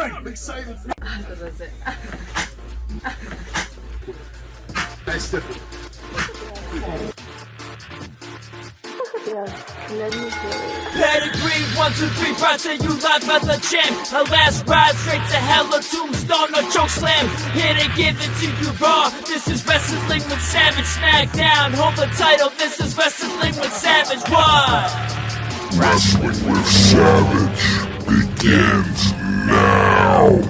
Alright, I'm excited. Nice Stephanie. Pedigree, 1, 2, 3, Roger, you live by the champ. A last ride straight to hell, a tombstone, a choke slam. Here to give it to you raw. This is Wrestling with Savage. Smackdown, hold the title. This is Wrestling with Savage. What? Wrestling with Savage begins now.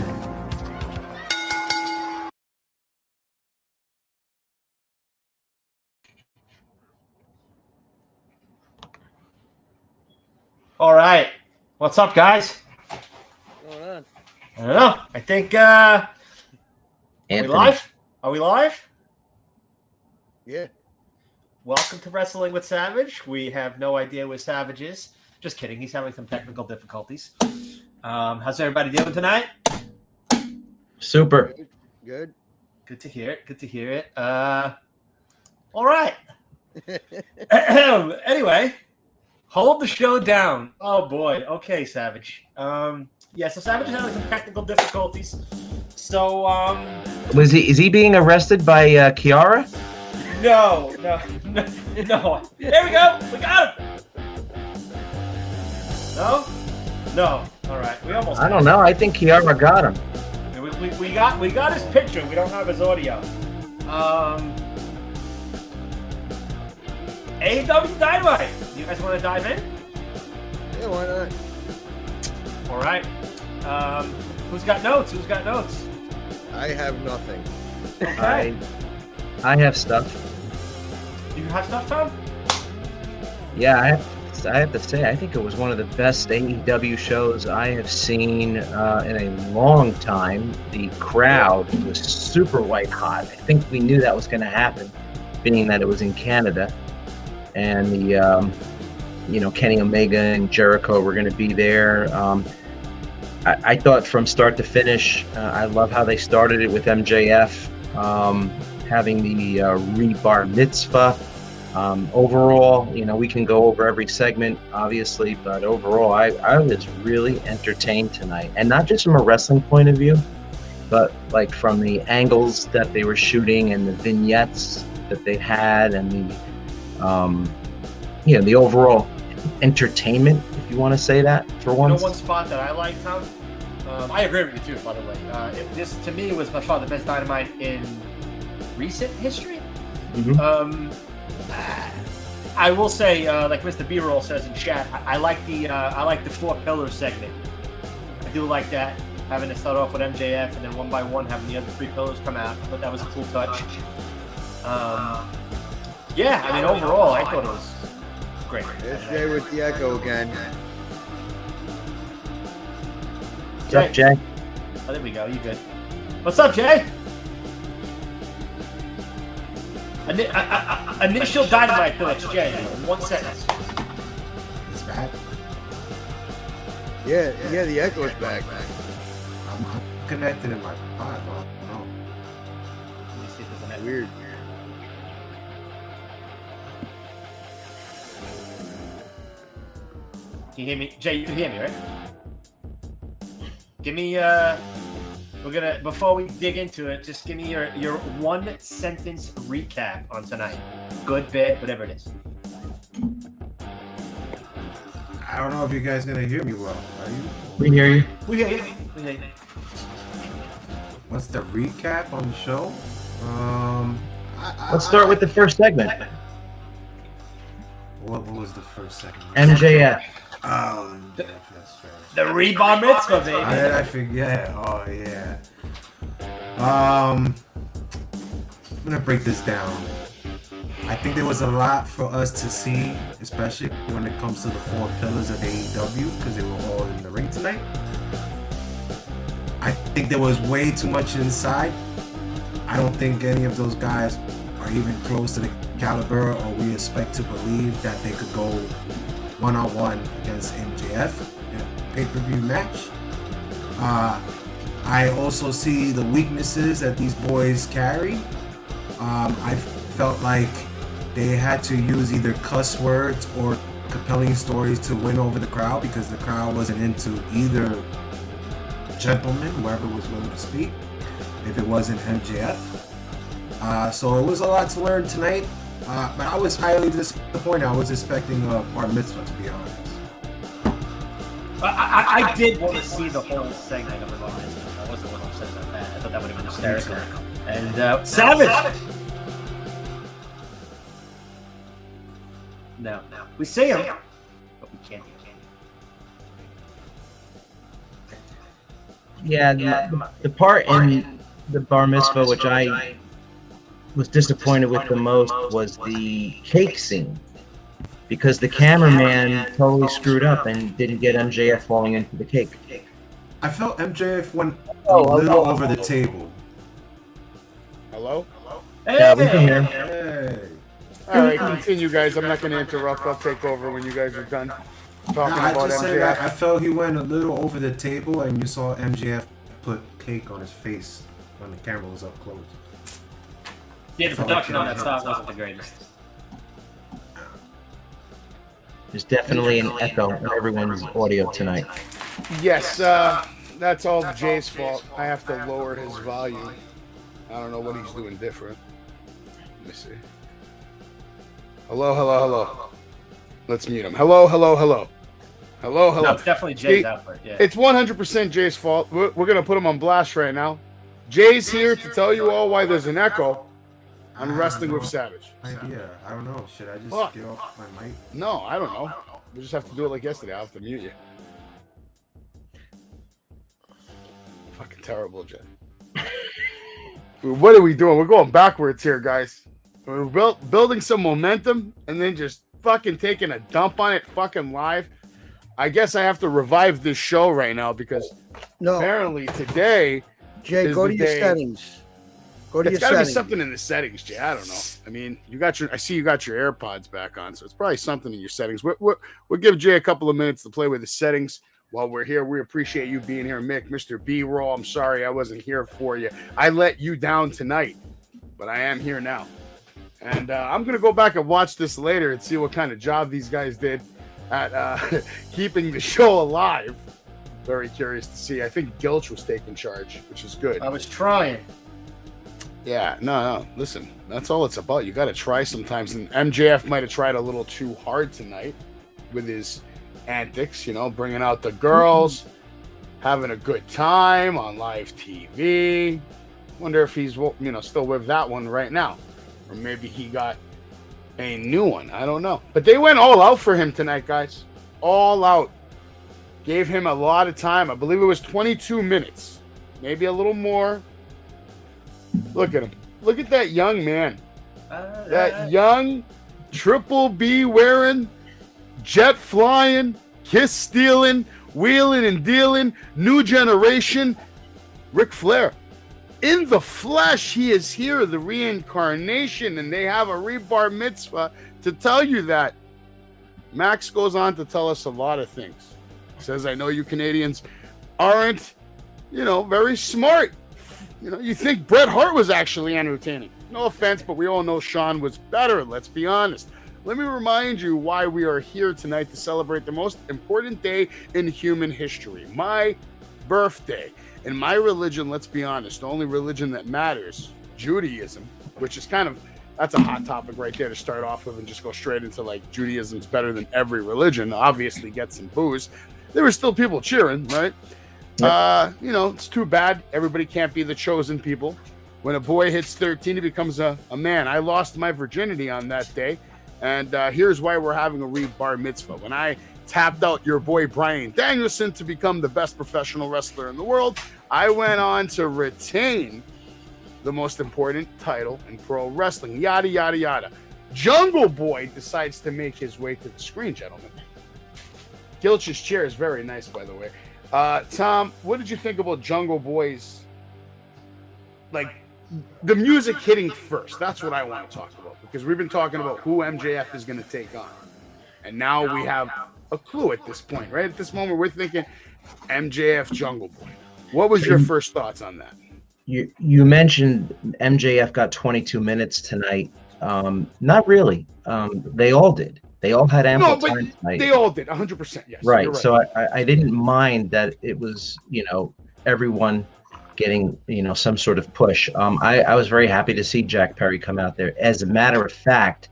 All right. What's up, guys? What's going on? I don't know. I think, are we live? Are we live? Yeah. Welcome to Wrestling with Savage. We have no idea where Savage is. Just kidding. He's having some technical difficulties. How's everybody doing tonight? Super. Good. Good to hear it. Good to hear it. All right. Anyway, hold the show down. Oh, boy. Okay, Savage. So Savage is having some technical difficulties. So, is he being arrested by Kiara? No. There we go. We got him. No. All right. We almost. I don't know. I think Kiara got him. We got his picture. We don't have his audio. AEW Dynamite. You guys want to dive in? Yeah, why not? All right. Who's got notes? I have nothing. Okay. I have stuff. You have stuff, Tom? Yeah, I have to say, I think it was one of the best AEW shows I have seen in a long time. The crowd was super white hot. I think we knew that was going to happen, being that it was in Canada. And the, Kenny Omega and Jericho were going to be there. I thought from start to finish, I love how they started it with MJF having the rebar mitzvah. Overall, we can go over every segment, obviously, but overall, I was really entertained tonight. And not just from a wrestling point of view, but like from the angles that they were shooting and the vignettes that they had and the overall entertainment, if you want to say that for once. One spot that I like, Tom? I agree with you too, by the way. This, to me, was by far the best Dynamite in recent history. Mm-hmm. I will say, like Mr. B-Roll says in chat, I like the 4 pillars segment. I do like that, having to start off with MJF and then one by one having the other 3 pillars come out. I thought that was a cool touch. Overall, I thought it was great. There's Jay with the echo again. What's up, Jay? Oh, there we go. You good? What's up, Jay? Initial Dynamite thoughts, Jay. In 1 sentence. It's back. Yeah, the echo's back. I'm connected in my pod. No. Let me see if there's an echo. Weird. Can you hear me? Jay, you can hear me, right? Give me, before we dig into it, just give me your 1 sentence recap on tonight. Good, bad, whatever it is. I don't know if you guys gonna hear me well. Are you? We hear you. We hear you. What's the recap on the show? Let's start with the first segment. What was the first segment? MJF. Oh, yeah, that's fair. The rebar mitzvah, baby. I forget. Oh, yeah. I'm gonna break this down. I think there was a lot for us to see, especially when it comes to the 4 pillars of AEW, because they were all in the ring tonight. I think there was way too much inside. I don't think any of those guys are even close to the caliber, or we expect to believe that they could go one-on-one against MJF in a pay-per-view match. I also see the weaknesses that these boys carry. I felt like they had to use either cuss words or compelling stories to win over the crowd, because the crowd wasn't into either gentleman, whoever was willing to speak, if it wasn't MJF. So it was a lot to learn tonight, but I was highly disappointed. I was expecting a bar mitzvah, to be honest. I did want to see the whole segment of the bar mitzvah. I wasn't one upset about that. I thought that would have been hysterical. And Savage! No. We see him, but we can't. Yeah, the part in the bar mitzvah which I was disappointed with the most was the cake scene, because the cameraman totally screwed up and didn't get MJF falling into the cake. I felt MJF went a little over the table. Hello? Yeah, we can hear. Hey. All right, continue, guys. I'm not going to interrupt. I'll take over when you guys are done talking I about just said that MJF. I felt he went a little over the table, and you saw MJF put cake on his face when the camera was up close. Yeah, the production on that stuff wasn't the greatest. There's definitely an echo in everyone's audio tonight. Yes, that's all Jay's fault. I have to lower his volume. I don't know what he's doing different. Let me see. Hello. Let's mute him. Hello. No, it's definitely Jay's effort. Yeah. It's 100% Jay's fault. We're going to put him on blast right now. Jay's here to tell you all why there's an echo on Wrestling with Savage. Idea. I don't know. Should I just Fuck. get off my mic? No, I don't know. We just have to do it like yesterday. I'll have to mute you. Fucking terrible, Jay. What are we doing? We're going backwards here, guys. We're building some momentum and then just fucking taking a dump on it fucking live. I guess I have to revive this show right now because apparently today Jay, go to your settings. Go to your it's gotta settings. be something in the settings, Jay. I don't know. I mean, I see you got your AirPods back on, so it's probably something in your settings. We'll give Jay a couple of minutes to play with the settings while we're here. We appreciate you being here, Mick, Mr. B-Roll. I'm sorry I wasn't here for you. I let you down tonight, but I am here now. And I'm going to go back and watch this later and see what kind of job these guys did at keeping the show alive. Very curious to see. I think Gilch was taking charge, which is good. I was trying. Yeah, no. Listen, that's all it's about. You got to try sometimes. And MJF might have tried a little too hard tonight with his antics, bringing out the girls, having a good time on live TV. Wonder if he's, still with that one right now. Or maybe he got a new one. I don't know. But they went all out for him tonight, guys. All out. Gave him a lot of time. I believe it was 22 minutes. Maybe a little more. Look at him. Look at that young man. That young Triple B wearing, jet flying, kiss stealing, wheeling and dealing, new generation, Ric Flair. In the flesh, he is here, the reincarnation, and they have a rebar mitzvah to tell you that. Max goes on to tell us a lot of things. He says, I know you Canadians aren't, very smart. You think Bret Hart was actually entertaining. No offense, but we all know Shawn was better, let's be honest. Let me remind you why we are here tonight to celebrate the most important day in human history, my birthday. In my religion, let's be honest, the only religion that matters, Judaism, which is that's a hot topic right there to start off with and just go straight into Judaism's better than every religion, obviously get some booze. There were still people cheering, right? Yep. It's too bad. Everybody can't be the chosen people. When a boy hits 13, he becomes a man. I lost my virginity on that day. And here's why we're having a rebar mitzvah. When I tapped out your boy Bryan Danielson to become the best professional wrestler in the world, I went on to retain the most important title in pro wrestling. Yada, yada, yada. Jungle Boy decides to make his way to the screen, gentlemen. Gilch's chair is very nice, by the way. Tom, what did you think about Jungle Boy's, the music hitting first? That's what I want to talk about, because we've been talking about who MJF is going to take on. And now we have a clue at this point, right? At this moment, we're thinking MJF Jungle Boy. What was your first thoughts on that? You mentioned MJF got 22 minutes tonight. Not really. They all did. They all had ample time tonight. They all did, 100%, yes. Right. You're right. So I didn't mind that it was, everyone getting, some sort of push. I was very happy to see Jack Perry come out there. As a matter of fact,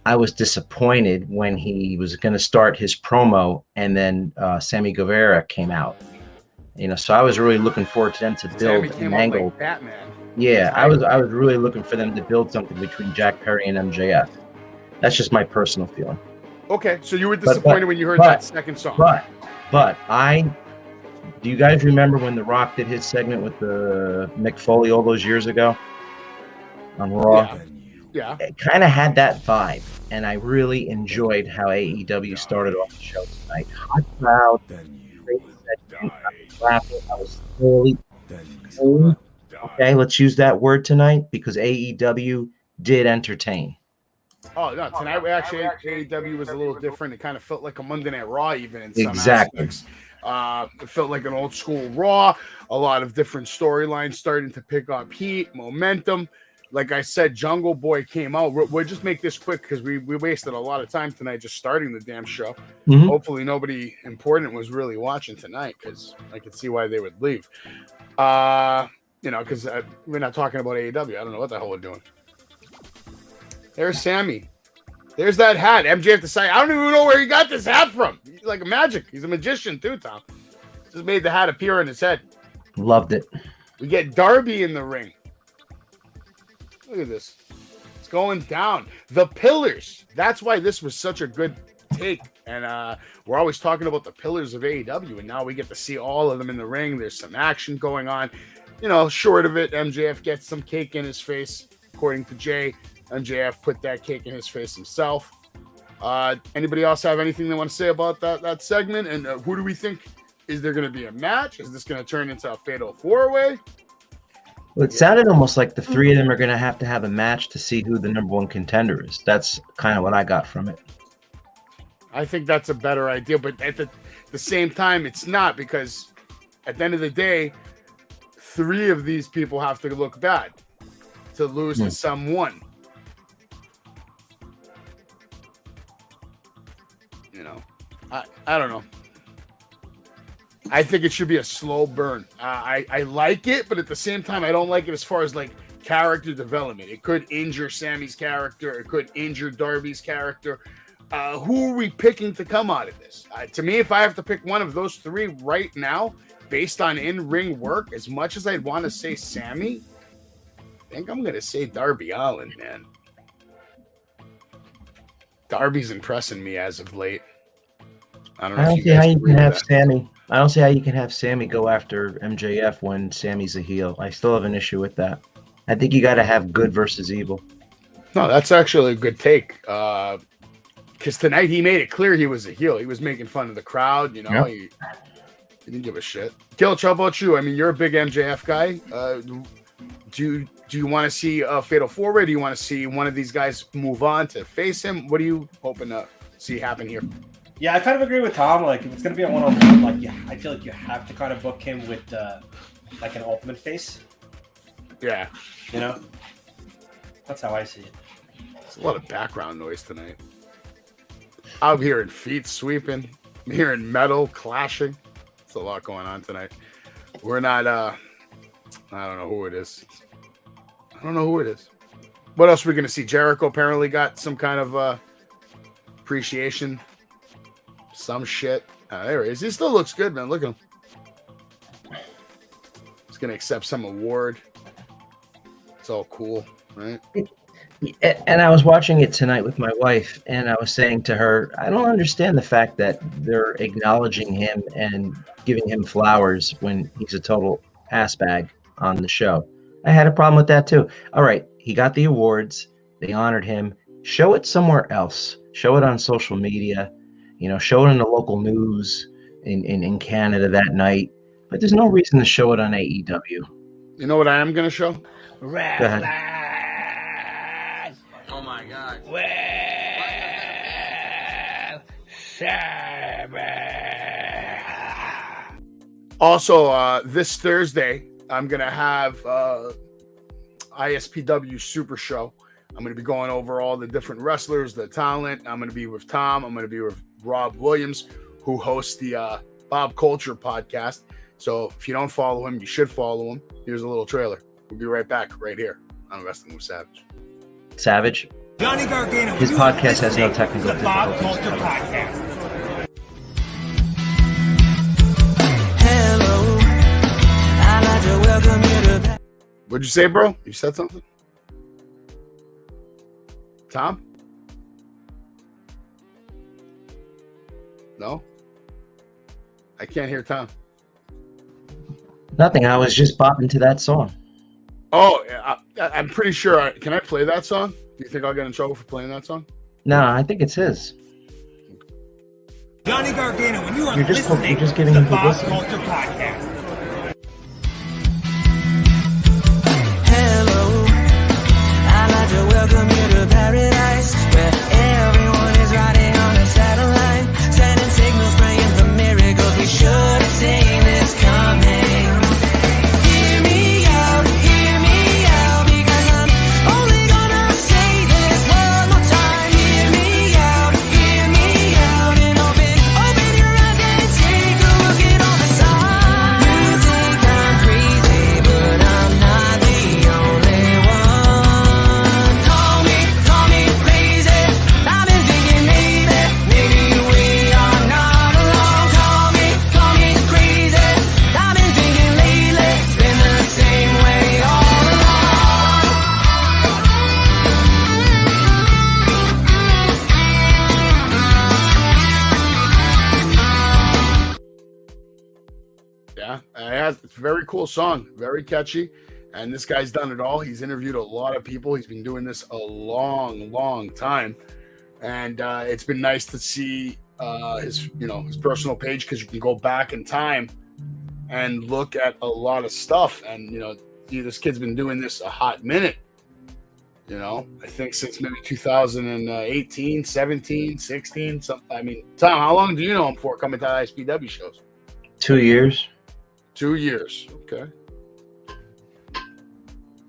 I was disappointed when he was going to start his promo and then Sammy Guevara came out. So I was really looking forward to them to build Sammy came an out angle. like Batman. Yeah, I was really looking for them to build something between Jack Perry and MJF. That's just my personal feeling. Okay, so you were disappointed when you heard that second song. But do you guys remember when The Rock did his segment with the Mick Foley all those years ago on Raw? Yeah. It kind of had that vibe, and I really enjoyed how AEW started off the show tonight. Hot crowd, clapping. I was thoroughly okay. Let's use that word tonight because AEW did entertain. Oh no! Tonight we actually AEW was a little different. It kind of felt like a Monday Night Raw, even in some aspects. It felt like an old school Raw. A lot of different storylines starting to pick up heat, momentum. Like I said, Jungle Boy came out. We'll just make this quick because we wasted a lot of time tonight just starting the damn show. Mm-hmm. Hopefully nobody important was really watching tonight because I could see why they would leave. Because we're not talking about AEW. I don't know what the hell we're doing. There's Sammy. There's that hat. MJF decided, I don't even know where he got this hat from. He's like a magic. He's a magician too, Tom. Just made the hat appear on his head. Loved it. We get Darby in the ring. Look at this. It's going down. The pillars. That's why this was such a good take. And we're always talking about the pillars of AEW. And now we get to see all of them in the ring. There's some action going on. Short of it, MJF gets some cake in his face, according to Jay. MJF put that cake in his face himself. Anybody else have anything they want to say about that segment? And who do we think? Is there going to be a match? Is this going to turn into a fatal four-way? Well, it sounded almost like the three of them are going to have a match to see who the number one contender is. That's kind of what I got from it. I think that's a better idea. But at the same time, it's not, because at the end of the day, three of these people have to look bad to lose to someone. I don't know. I think it should be a slow burn. I like it, but at the same time, I don't like it as far as like character development. It could injure Sammy's character. It could injure Darby's character. Who are we picking to come out of this? To me, if I have to pick one of those three right now, based on in-ring work, as much as I'd want to say Sammy, I think I'm going to say Darby Allin, man. Darby's impressing me as of late. I don't see how you can have Sammy. I don't see how you can have Sammy go after MJF when Sammy's a heel. I still have an issue with that. I think you got to have good versus evil. No, that's actually a good take. Because tonight he made it clear he was a heel. He was making fun of the crowd. He didn't give a shit. Gilch, how about you? I mean, you're a big MJF guy. Do you want to see a fatal four-way? Do you want to see one of these guys move on to face him? What are you hoping to see happen here? Yeah, I kind of agree with Tom. Like, if it's going to be a one-on-one, I feel like you have to kind of book him with, like, an ultimate face. Yeah. That's how I see it. There's a lot of background noise tonight. I'm hearing feet sweeping. I'm hearing metal clashing. There's a lot going on tonight. We're not, I don't know who it is. What else are we going to see? Jericho apparently got some kind of appreciation. Some shit. There he is. He still looks good, man. Look at him. He's going to accept some award. It's all cool, right? And I was watching it tonight with my wife, and I was saying to her, I don't understand the fact that they're acknowledging him and giving him flowers when he's a total ass bag on the show. I had a problem with that too. All right, he got the awards. They honored him. Show it somewhere else. Show it on social media. Show it in the local news in Canada that night. But there's no reason to show it on AEW. You know what I am going to show? Go ahead. Oh my God. Also, this Thursday, I'm going to have ISPW Super Show. I'm going to be going over all the different wrestlers, the talent. I'm going to be with Tom. I'm going to be with Rob Williams, who hosts the Bob Culture podcast. So if you don't follow him, you should follow him. Here's a little trailer. We'll be right back right here on Wrestling with Savage. Savage. Johnny Gargano. His podcast has no technical The Bob difficulties. Culture Podcast. Hello, I'd like to welcome you to. What'd you say, bro? You said something? Tom? No? I can't hear Tom. Nothing. I was just bopping to that song. Oh, I'm pretty sure. Can I play that song? Do you think I'll get in trouble for playing that song? No, I think it's his. Johnny Gargano, and you are You're just listening giving to him the Bob publicity. Culture Podcast. Hello, I'd like to welcome you to paradise, where everyone is riding on a satellite, sending signals, praying for miracles. We should have seen this coming. Hear me out, because I'm only gonna say this one more time. Hear me out, and open your eyes and take a look at all the signs. You think I'm crazy, but I'm not the only one. Call me crazy. I've been thinking maybe we are not alone. Call me crazy. I've been thinking lately it's been the same way all along. Yeah, it's a very cool song, very catchy, and this guy's done it all. He's interviewed a lot of people. He's been doing this a long time, and it's been nice to see his personal page, because you can go back in time and look at a lot of stuff. And this kid's been doing this a hot minute. I think since maybe 2018, 17, 16, something. I mean, Tom, how long do you know him for coming to ISPW shows? 2 years. 2 years. Okay.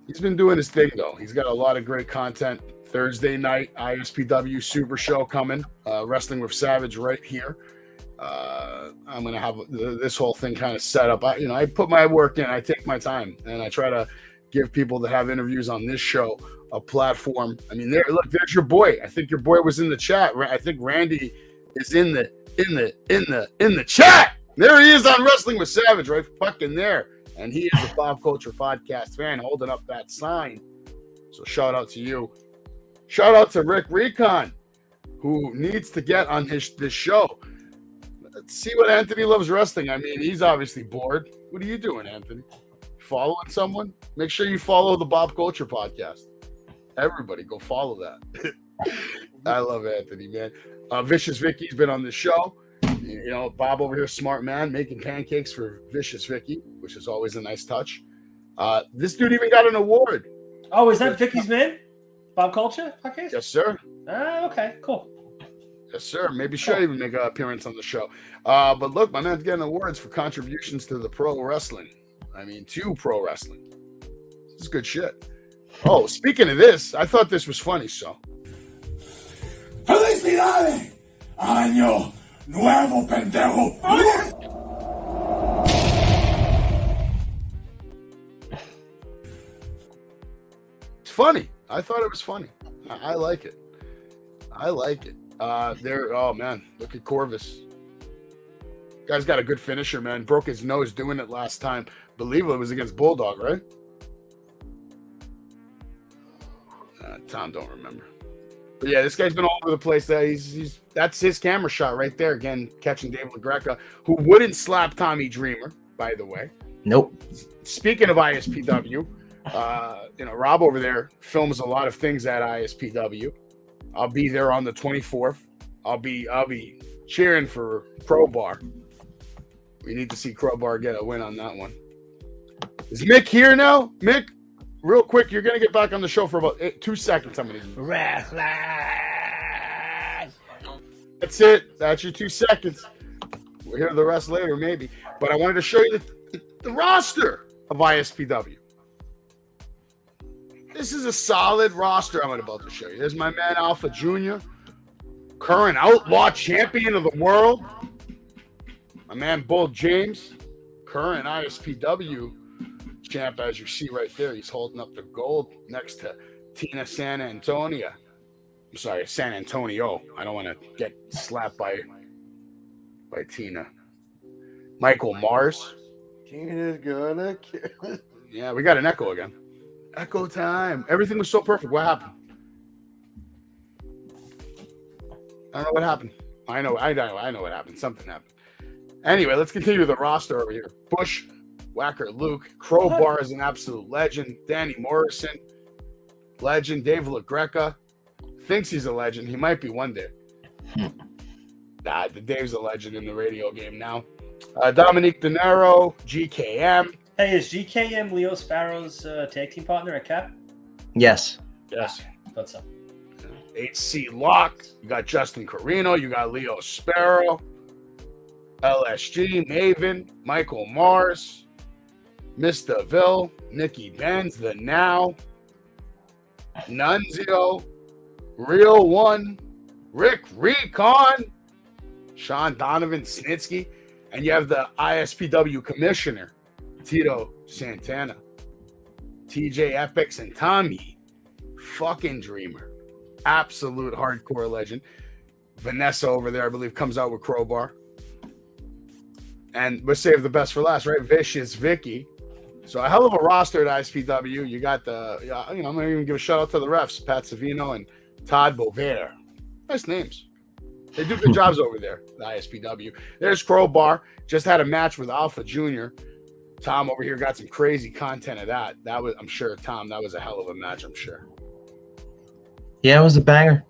He's been doing his thing, though. He's got a lot of great content. Thursday night, ISPW Super Show coming. Wrestling with Savage right here. I'm going to have this whole thing kind of set up. I put my work in. I take my time. And I try to give people that have interviews on this show a platform. I mean, there's your boy. I think your boy was in the chat. I think Randy is in the chat. There he is on Wrestling with Savage, right fucking there. And he is a Bob Culture Podcast fan holding up that sign. So shout out to you. Shout out to Rick Recon, who needs to get on this show. Let's see what Anthony Loves Wrestling. I mean, he's obviously bored. What are you doing, Anthony? Following someone? Make sure you follow the Bob Culture Podcast. Everybody go follow that. I love Anthony, man. Vicious Vicky's been on the show. Bob over here, smart man, making pancakes for Vicious Vicky, which is always a nice touch. This dude even got an award. Oh, is that Vicky's man? Bob Culture podcast? Yes, sir. Okay, cool. Yes, sir. Maybe she'll even make an appearance on the show. But look, my man's getting awards for contributions to the pro wrestling. I mean, to pro wrestling. This is good shit. Oh, speaking of this, I thought this was funny, so. ¡Felicidades! ¡Año nuevo, pendejo! It's funny. I thought it was funny. I like it. I like it. Oh, man. Look at Corvus. Guy's got a good finisher, man. Broke his nose doing it last time. Believe it was against Bulldog, right? Tom don't remember. But yeah, this guy's been all over the place. That's his camera shot right there. Again, catching Dave LaGreca, who wouldn't slap Tommy Dreamer, by the way. Nope. Speaking of ISPW, Rob over there films a lot of things at ISPW. I'll be there on the 24th. I'll be cheering for Crowbar. We need to see Crowbar get a win on that one. Is Mick here now? Mick, real quick, you're going to get back on the show for about 2 seconds. I'm going to. Wrestling. That's it. That's your 2 seconds. We'll hear the rest later, maybe. But I wanted to show you the roster of ISPW. This is a solid roster I'm about to show you. There's my man Alpha Jr., current Outlaw champion of the world. My man Bull James, current ISPW champ, as you see right there. He's holding up the gold next to Tina San Antonio. I'm sorry, San Antonio. I don't want to get slapped by Tina. Michael Mars. Tina's gonna kill. Yeah, we got an echo again. Echo time. Everything was so perfect. What happened? I don't know what happened. I know what happened. Something happened. Anyway, let's continue the roster over here. Bushwhacker Luke. Crowbar is an absolute legend. Danny Morrison, legend. Dave LaGreca thinks he's a legend. He might be one day. The Dave's a legend in the radio game now. Dominique De Niro, GKM. Hey, is GKM Leo Sparrow's tag team partner at Cap? Yes. Yes. Thought so. HC Lock. You got Justin Carino. You got Leo Sparrow. LSG, Maven, Michael Mars, Mr. Ville, Nikki Benz, The Now, Nunzio, Real One, Rick Recon, Sean Donovan Snitsky, and you have the ISPW commissioner, Tito Santana, TJ Epics, and Tommy fucking Dreamer. Absolute hardcore legend. Vanessa over there, I believe, comes out with Crowbar. And we'll save the best for last, right? Vicious Vicky. So a hell of a roster at ISPW. You got I'm going to even give a shout out to the refs, Pat Savino and Todd Bovair. Nice names. They do good jobs over there, the ISPW. There's Crowbar. Just had a match with Alpha Jr. Tom over here got some crazy content of that. I'm sure, Tom, that was a hell of a match, I'm sure. Yeah, it was a banger.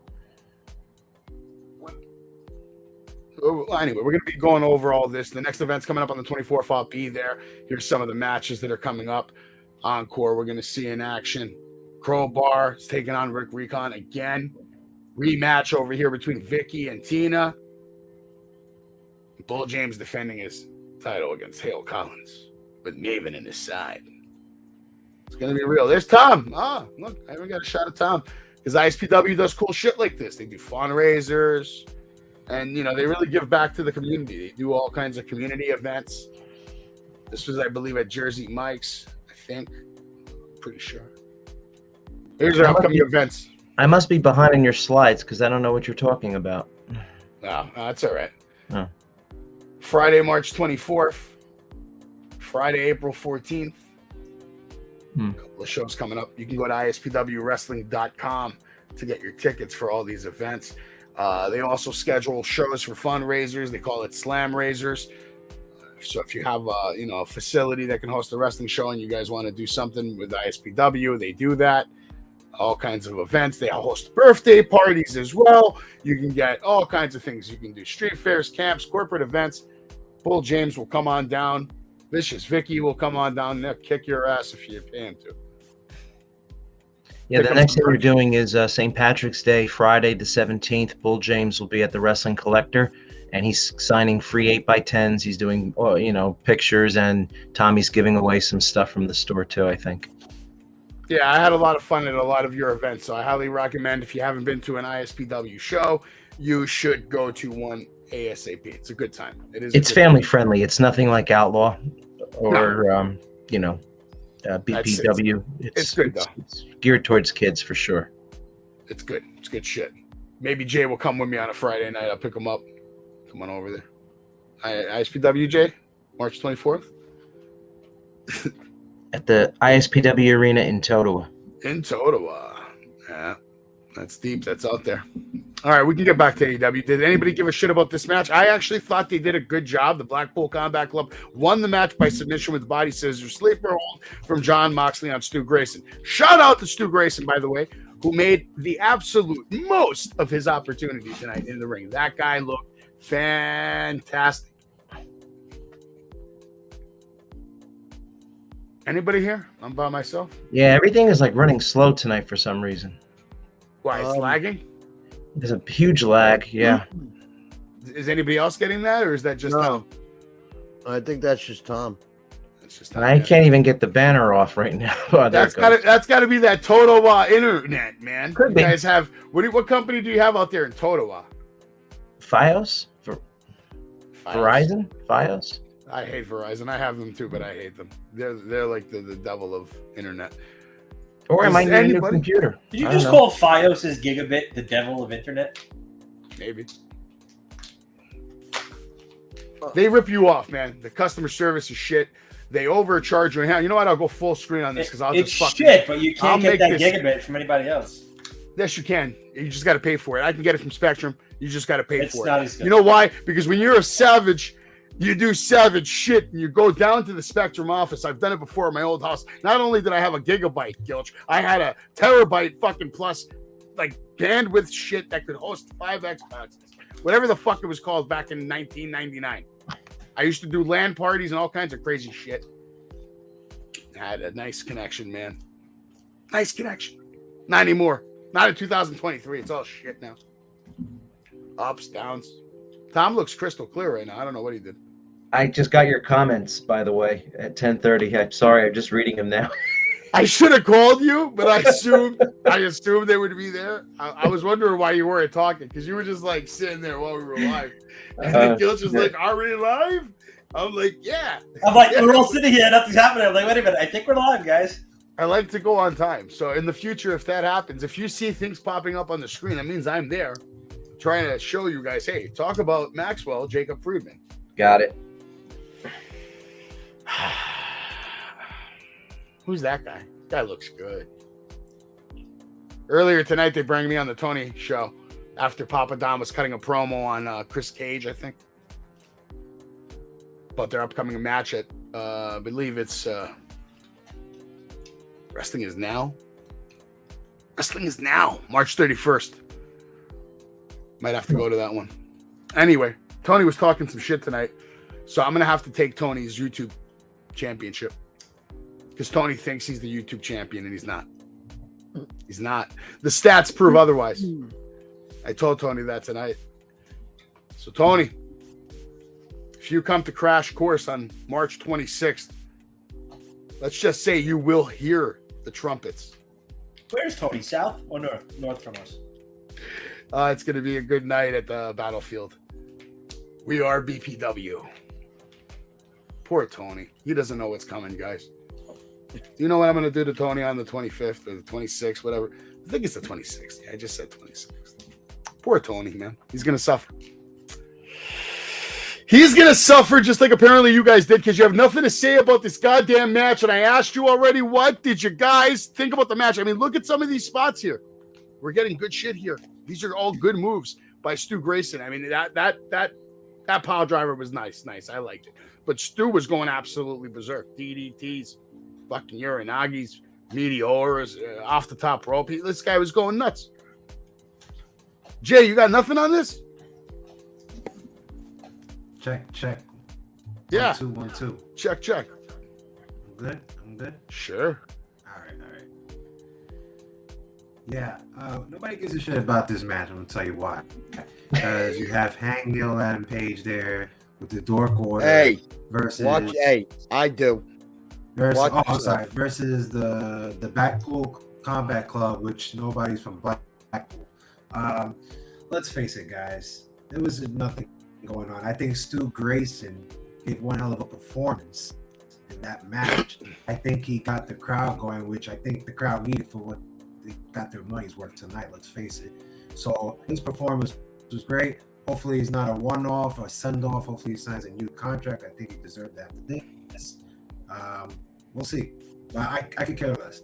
Anyway, we're going to be going over all this. The next event's coming up on the 24th. I'll be there. Here's some of the matches that are coming up. Encore, we're going to see in action. Crowbar is taking on Rick Recon again. Rematch over here between Vicky and Tina. Bull James defending his title against Hale Collins with Maven in his side. It's going to be real. There's Tom. Look, I haven't got a shot of Tom. Because ISPW does cool shit like this. They do fundraisers. And, they really give back to the community. They do all kinds of community events. This was, I believe, at Jersey Mike's, I think. Pretty sure. Here's our upcoming events. I must be behind in your slides because I don't know what you're talking about. No, that's all right. Oh. Friday, March 24th. Friday, April 14th. A couple of shows coming up. You can go to ispwwrestling.com to get your tickets for all these events. They also schedule shows for fundraisers. They call it slam raisers. So if you have a facility that can host a wrestling show and you guys want to do something with ISPW, they do that. All kinds of events. They host birthday parties as well. You can get all kinds of things. You can do street fairs, camps, corporate events. Bull James will come on down. Vicious Vicky will come on down. They'll kick your ass if you pay him to. Yeah, the next thing we're doing is St. Patrick's Day, Friday the 17th. Bull James will be at the Wrestling Collector, and he's signing free 8x10s. He's doing, pictures, and Tommy's giving away some stuff from the store too, I think. Yeah, I had a lot of fun at a lot of your events, so I highly recommend if you haven't been to an ISPW show, you should go to one ASAP. It's a good time. It's family friendly. It's nothing like Outlaw or BPW. It's good though. It's geared towards kids for sure. It's good. It's good shit. Maybe Jay will come with me on a Friday night. I'll pick him up. Come on over there. ISPW, Jay, March 24th. At the ISPW Arena in Totowa. In Totowa. Yeah, that's deep. That's out there. All right, we can get back to AEW. Did anybody give a shit about this match? I actually thought they did a good job. The Blackpool Combat Club won the match by submission with body scissors. Sleeper hold from John Moxley on Stu Grayson. Shout out to Stu Grayson, by the way, who made the absolute most of his opportunity tonight in the ring. That guy looked fantastic. Anybody here? I'm by myself. Yeah, everything is like running slow tonight for some reason. Why, it's lagging? There's a huge lag, yeah. Is anybody else getting that, or is that just Tom? I think that's just Tom. That's just Tom. I can't even get the banner off right now. That's got to be that Totowa internet, man. Could be. You guys have what company do you have out there in Totowa? Fios? Verizon? Fios? I hate Verizon. I have them too, but I hate them. They're like the devil of internet. Or I might need a new computer. Did you just call Fios's gigabit the devil of internet? Maybe. They rip you off, man. The customer service is shit. They overcharge you. You know what? I'll go full screen on this because I'll just fucking shit, but you can't get that gigabit from anybody else. Yes, you can. You just got to pay for it. I can get it from Spectrum. You just got to pay for not it. as good. You know why? Because when you're a savage, you do savage shit, and you go down to the Spectrum office. I've done it before at my old house. Not only did I have a gigabyte, Gilch, I had a terabyte fucking plus, like, bandwidth shit that could host 5 Xboxes. Whatever the fuck it was called back in 1999. I used to do LAN parties and all kinds of crazy shit. I had a nice connection, man. Nice connection. Not anymore. Not in 2023. It's all shit now. Ups, downs. Tom looks crystal clear right now. I don't know what he did. I just got your comments, by the way, at 10:30. I'm sorry, I'm just reading them now. I should have called you, but I assumed they would be there. I was wondering why you weren't talking because you were just like sitting there while we were live. And then Gilch was like, "Are we live?" I'm like, "Yeah." I'm like, we're all sitting here, nothing's happening. I'm like, wait a minute, I think we're live, guys. I like to go on time. So in the future, if that happens, if you see things popping up on the screen, that means I'm there trying to show you guys, hey, talk about Maxwell, Jacob Friedman. Got it. Who's that guy? Guy looks good. Earlier tonight, they brought me on the Tony show after Papa Don was cutting a promo on Chris Cage, I think. About their upcoming match at, I believe it's Wrestling is Now. Wrestling is Now, March 31st. Might have to go to that one. Anyway, Tony was talking some shit tonight, so I'm going to have to take Tony's YouTube championship because Tony thinks he's the YouTube champion, and he's not. He's not. The stats prove otherwise. I told Tony that tonight. So, Tony, if you come to Crash Course on March 26th, let's just say you will hear the trumpets. Where's Tony? South or north? North from us. It's going to be a good night at the battlefield. We are BPW. Poor Tony. He doesn't know what's coming, guys. You know what I'm going to do to Tony on the 25th or the 26th, whatever? I think it's the 26th. Yeah, I just said 26th. Poor Tony, man. He's going to suffer. He's going to suffer just like apparently you guys did because you have nothing to say about this goddamn match. And I asked you already, what did you guys think about the match? I mean, look at some of these spots here. We're getting good shit here. These are all good moves by Stu Grayson. I mean, that pile driver was nice. I liked it. But Stu was going absolutely berserk. DDTs, fucking Uranagis, Meteoras, off the top rope. This guy was going nuts. Jay, you got nothing on this? Check. Yeah. 1 2 Check. I'm good. Sure. All right. Yeah. Nobody gives a shit about this match. I'm gonna tell you why. Because you have Hangnail Adam Page there with the Dork Order. Hey, versus I do. Versus the Blackpool Combat Club, which nobody's from Blackpool. Let's face it, guys. There was nothing going on. I think Stu Grayson gave one hell of a performance in that match. I think he got the crowd going, which I think the crowd needed for what they got their money's worth tonight. Let's face it. So his performance was great. Hopefully he's not a one-off or a send-off. Hopefully he signs a new contract. I think he deserved that after this. We'll see. But I could care less.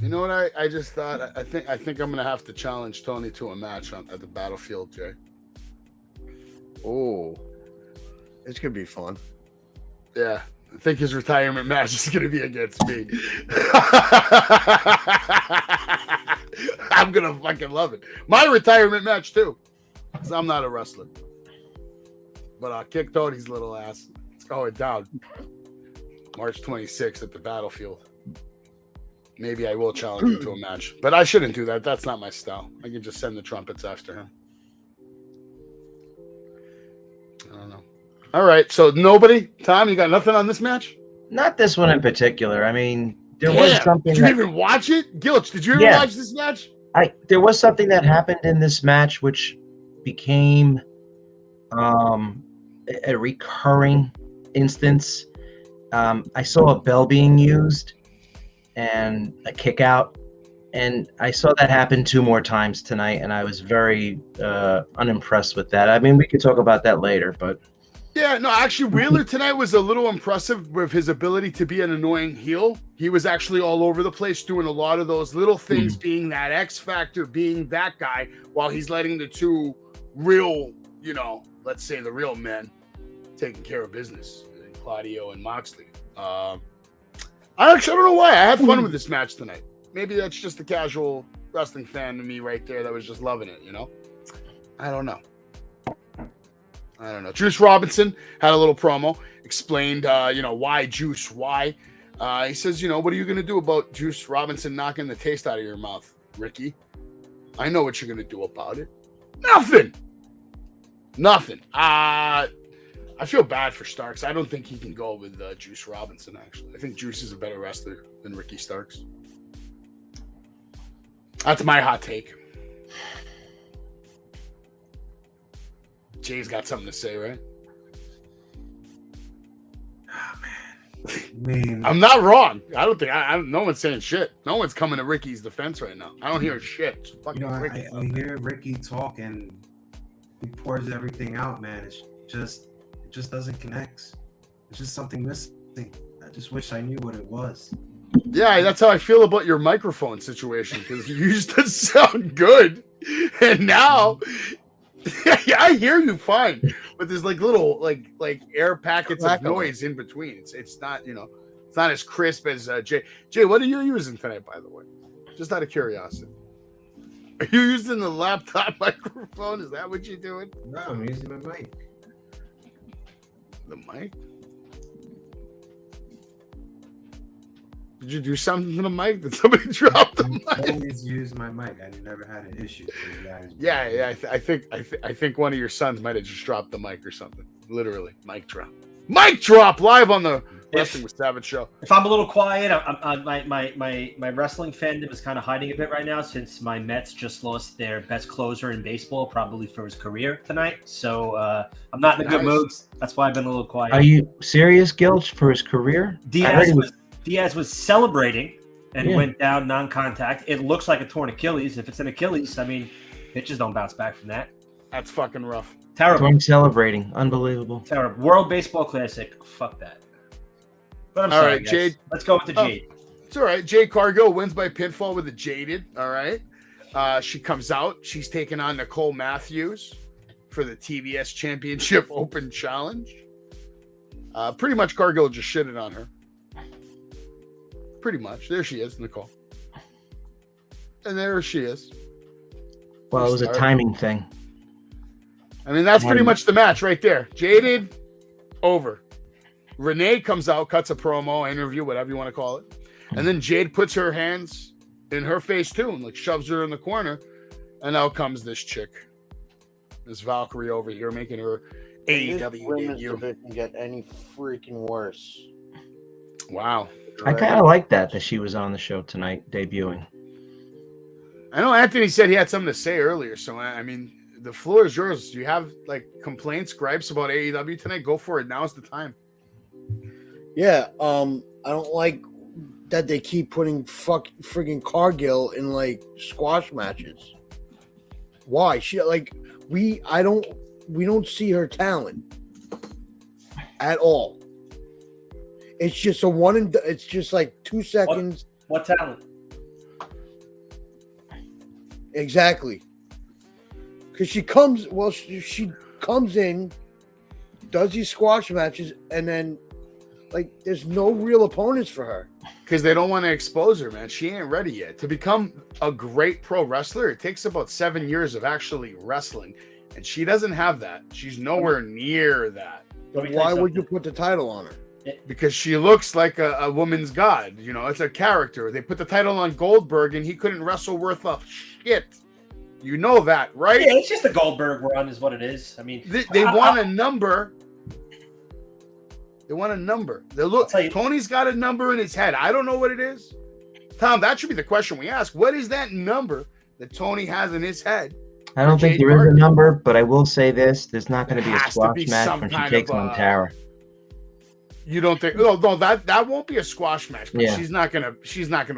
You know what I just thought? I think I'm gonna have to challenge Tony to a match at the battlefield, Jay. Oh, it's gonna be fun. Yeah, I think his retirement match is gonna be against me. I'm gonna fucking love it. My retirement match too, because I'm not a wrestler. But I'll kick Tony's little ass. It's going down. March 26th at the battlefield. Maybe I will challenge him to a match. But I shouldn't do that. That's not my style. I can just send the trumpets after him. I don't know. All right. So nobody? Tom, you got nothing on this match? Not this one in particular. I mean, there was something. Did you even watch it? Gilch, did you ever watch this match? There was something that happened in this match which became a recurring instance. I saw a bell being used and a kick out, and I saw that happen 2 more times tonight, and I was very unimpressed with that. I mean, we could talk about that later, but Yeah, no, actually, Wheeler tonight was a little impressive with his ability to be an annoying heel. He was actually all over the place doing a lot of those little things, being that X factor, being that guy, while he's letting the two real, let's say the real men taking care of business, Claudio and Moxley. I don't know why. I had fun with this match tonight. Maybe that's just the casual wrestling fan to me right there that was just loving it, I don't know. Juice Robinson had a little promo, explained, why Juice, why. He says, what are you going to do about Juice Robinson knocking the taste out of your mouth, Ricky? I know what you're going to do about it. Nothing. I feel bad for Starks. I don't think he can go with Juice Robinson, actually. I think Juice is a better wrestler than Ricky Starks. That's my hot take. Jay's got something to say, right? Oh, man. I'm not wrong. I don't think no one's saying shit. No one's coming to Ricky's defense right now. I don't hear shit. I hear Ricky talk and he pours everything out, man. It just doesn't connect. It's just something missing. I just wish I knew what it was. Yeah, that's how I feel about your microphone situation, because you used to sound good, and now I hear you fine, but there's like little like air packets of noise in between. It's not it's not as crisp as Jay. Jay, what are you using tonight, by the way? Just out of curiosity. Are you using the laptop microphone? Is that what you're doing? No, I'm using my mic. The mic? Did you do something to the mic? Did somebody drop the mic? I always use my mic. I never had an issue. Yeah. I think one of your sons might have just dropped the mic or something. Literally, mic drop. Mic drop live on the Wrestling with Savage show. If I'm a little quiet, my wrestling fandom is kind of hiding a bit right now since my Mets just lost their best closer in baseball, probably for his career tonight. So I'm not in a good mood. That's why I've been a little quiet. Are you serious, Gilch, for his career? Diaz was celebrating and went down non-contact. It looks like a torn Achilles. If it's an Achilles, I mean, pitchers don't bounce back from that. That's fucking rough. Terrible. I'm celebrating. Unbelievable. Terrible. World Baseball Classic. Fuck that. But I'm sorry, right, guys. Jade. Let's go with the Jade. It's all right. Jade Cargill wins by pinfall with a Jaded. All right. She comes out. She's taking on Nicole Matthews for the TBS Championship Open Challenge. Pretty much Cargill just shitted on her. Pretty much. There she is, Nicole. And there she is. Well, it was a timing thing. I mean, that's pretty much the match right there. Jaded, over. Renee comes out, cuts a promo, interview, whatever you want to call it. And then Jade puts her hands in her face too and like shoves her in the corner. And out comes this chick. This Valkyrie over here making her AEW debut. It can get any freaking worse. Wow. I kind of like that she was on the show tonight, debuting. I know Anthony said he had something to say earlier, so I mean, the floor is yours. Do you have like complaints, gripes about AEW tonight? Go for it. Now's the time. Yeah, I don't like that they keep putting friggin' Cargill in like squash matches. Why? We don't see her talent at all. It's just it's just like 2 seconds. What talent? Exactly. Because she comes in, does these squash matches, and then like there's no real opponents for her. Because they don't want to expose her, man. She ain't ready yet. To become a great pro wrestler, it takes about 7 years of actually wrestling. And she doesn't have that. She's nowhere near that. But why would you put the title on her? Because she looks like a woman's god. You know, it's a character. They put the title on Goldberg and he couldn't wrestle worth a shit. You know that, right? Yeah, it's just a Goldberg run is what it is. I mean, they want a number. They want a number. Tony's got a number in his head. I don't know what it is. Tom, that should be the question we ask. What is that number that Tony has in his head I don't think Jade there is a Cargill. number, but I will say this: there's not going to There be a has to squash be match some when she kind takes of, on Tara. You don't think? No, that won't be a squash match. But Yeah. she's not gonna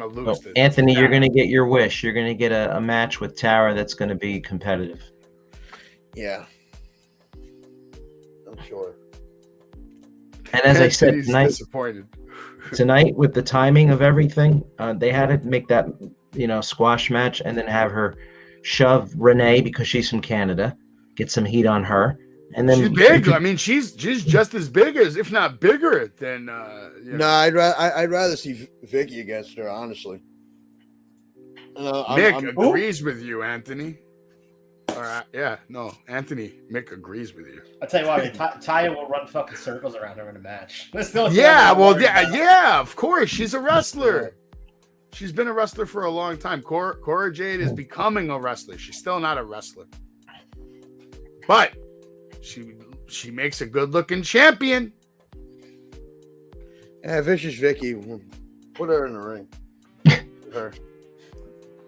lose. So, to Anthony, you're Tara. going to get your wish. You're going to get a match with Tara that's going to be competitive. Yeah. I'm sure. And as I said Anthony's disappointed. tonight, with the timing of everything, they had to make that squash match and then have her shove Renee because she's from Canada, get some heat on her, and then She's big. I mean, she's just as big as, if not bigger than. No, I'd rather see Vicky against her, honestly. Mick agrees with you, Anthony. All right, yeah, no, Anthony. Mick agrees with you. I'll tell you what, Taya will run fucking circles around her in a match. Yeah, of course. She's a wrestler. She's been a wrestler for a long time. Cora Jade is becoming a wrestler. She's still not a wrestler, but she makes a good-looking champion. Yeah, Vicious Vicky, put her in the ring. Her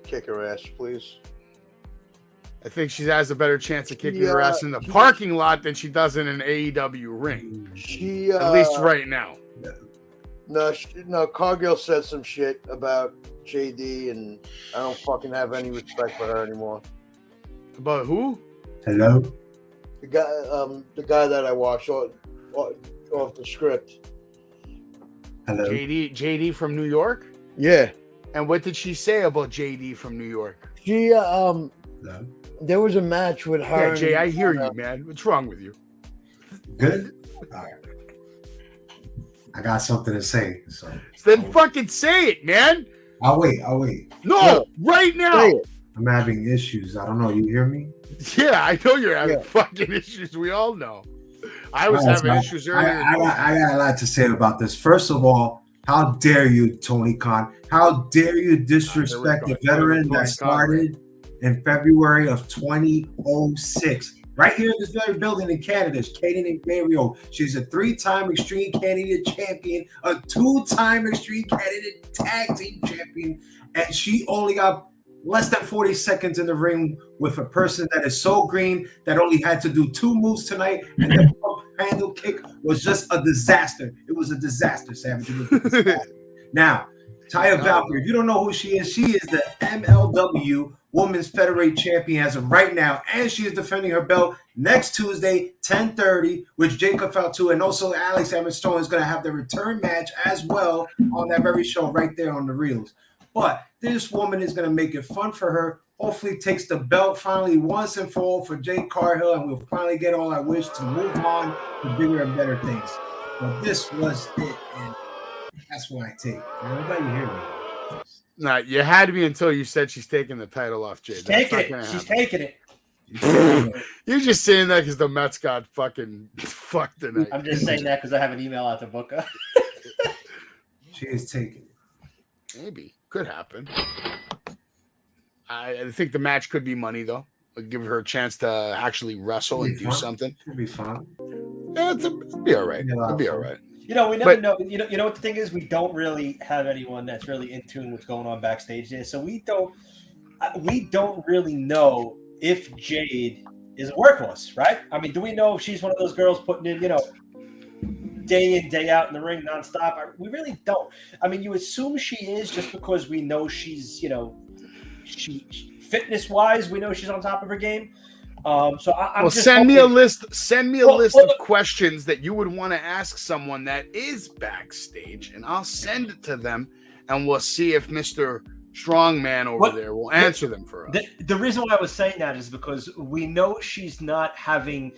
kick her ass, please. I think she has a better chance of kicking her ass in the parking lot than she does in an AEW ring. At least right now. No, Cargill said some shit about JD, and I don't fucking have any respect for her anymore. About who? Hello? The guy that I watched off the script. Hello? JD from New York? Yeah. And what did she say about JD from New York? She, Hello? there was a match with her. Yeah, Jay, I hear you, man. What's wrong with you? Good? All right. I got something to say. So Then fucking say it, man. I'll wait. No, right now. I'm having issues. I don't know. You hear me? Yeah, I know you're having fucking issues. We all know. I was having issues earlier. I got a lot to say about this. First of all, how dare you, Tony Khan? How dare you disrespect the veteran that started in February of 2006? Right here in this very building in Canada is Katie Mario. She's a 3-time Extreme Canadian champion, a 2-time Extreme Canadian Tag Team champion, and she only got less than 40 seconds in the ring with a person that is so green that only had to do 2 moves tonight, and the pump handle kick was just a disaster. It was a disaster, Savage. It was a disaster. Now, Taya Valkyrie, if you don't know who she is the MLW Women's Featherweight Champion as of right now, and she is defending her belt next Tuesday, 10:30, which Jacob Fatu and also Alex Stone is going to have the return match as well on that very show right there on the reels. But this woman is going to make it fun for her. Hopefully takes the belt finally once and for all for Jade Cargill, and we'll finally get all I wish to move on to bigger and better things. But this was it, and that's what I take. Nobody hear me. Nah, you had to be until you said she's taking the title off Jade. She's taking it. You're just saying that because the Mets got fucking fucked tonight. I'm just saying that because I have an email out to Booker. She is taking it. Maybe. Could happen. I think the match could be money, though. It'd give her a chance to actually wrestle and do something. It'll be fun. Yeah, it'll be all right. It'll be all right. We never know. You know what the thing is? We don't really have anyone that's really in tune with what's going on backstage there. So we don't really know if Jade is a workhorse, right? I mean, do we know if she's one of those girls putting in, day in, day out in the ring nonstop? We really don't. I mean, you assume she is just because we know she's, she fitness wise, we know she's on top of her game. So I'm just send me a list. Send me a list of look, questions that you would want to ask someone that is backstage, and I'll send it to them, and we'll see if Mr. Strongman over there will answer them for us. The reason why I was saying that is because we know she's not having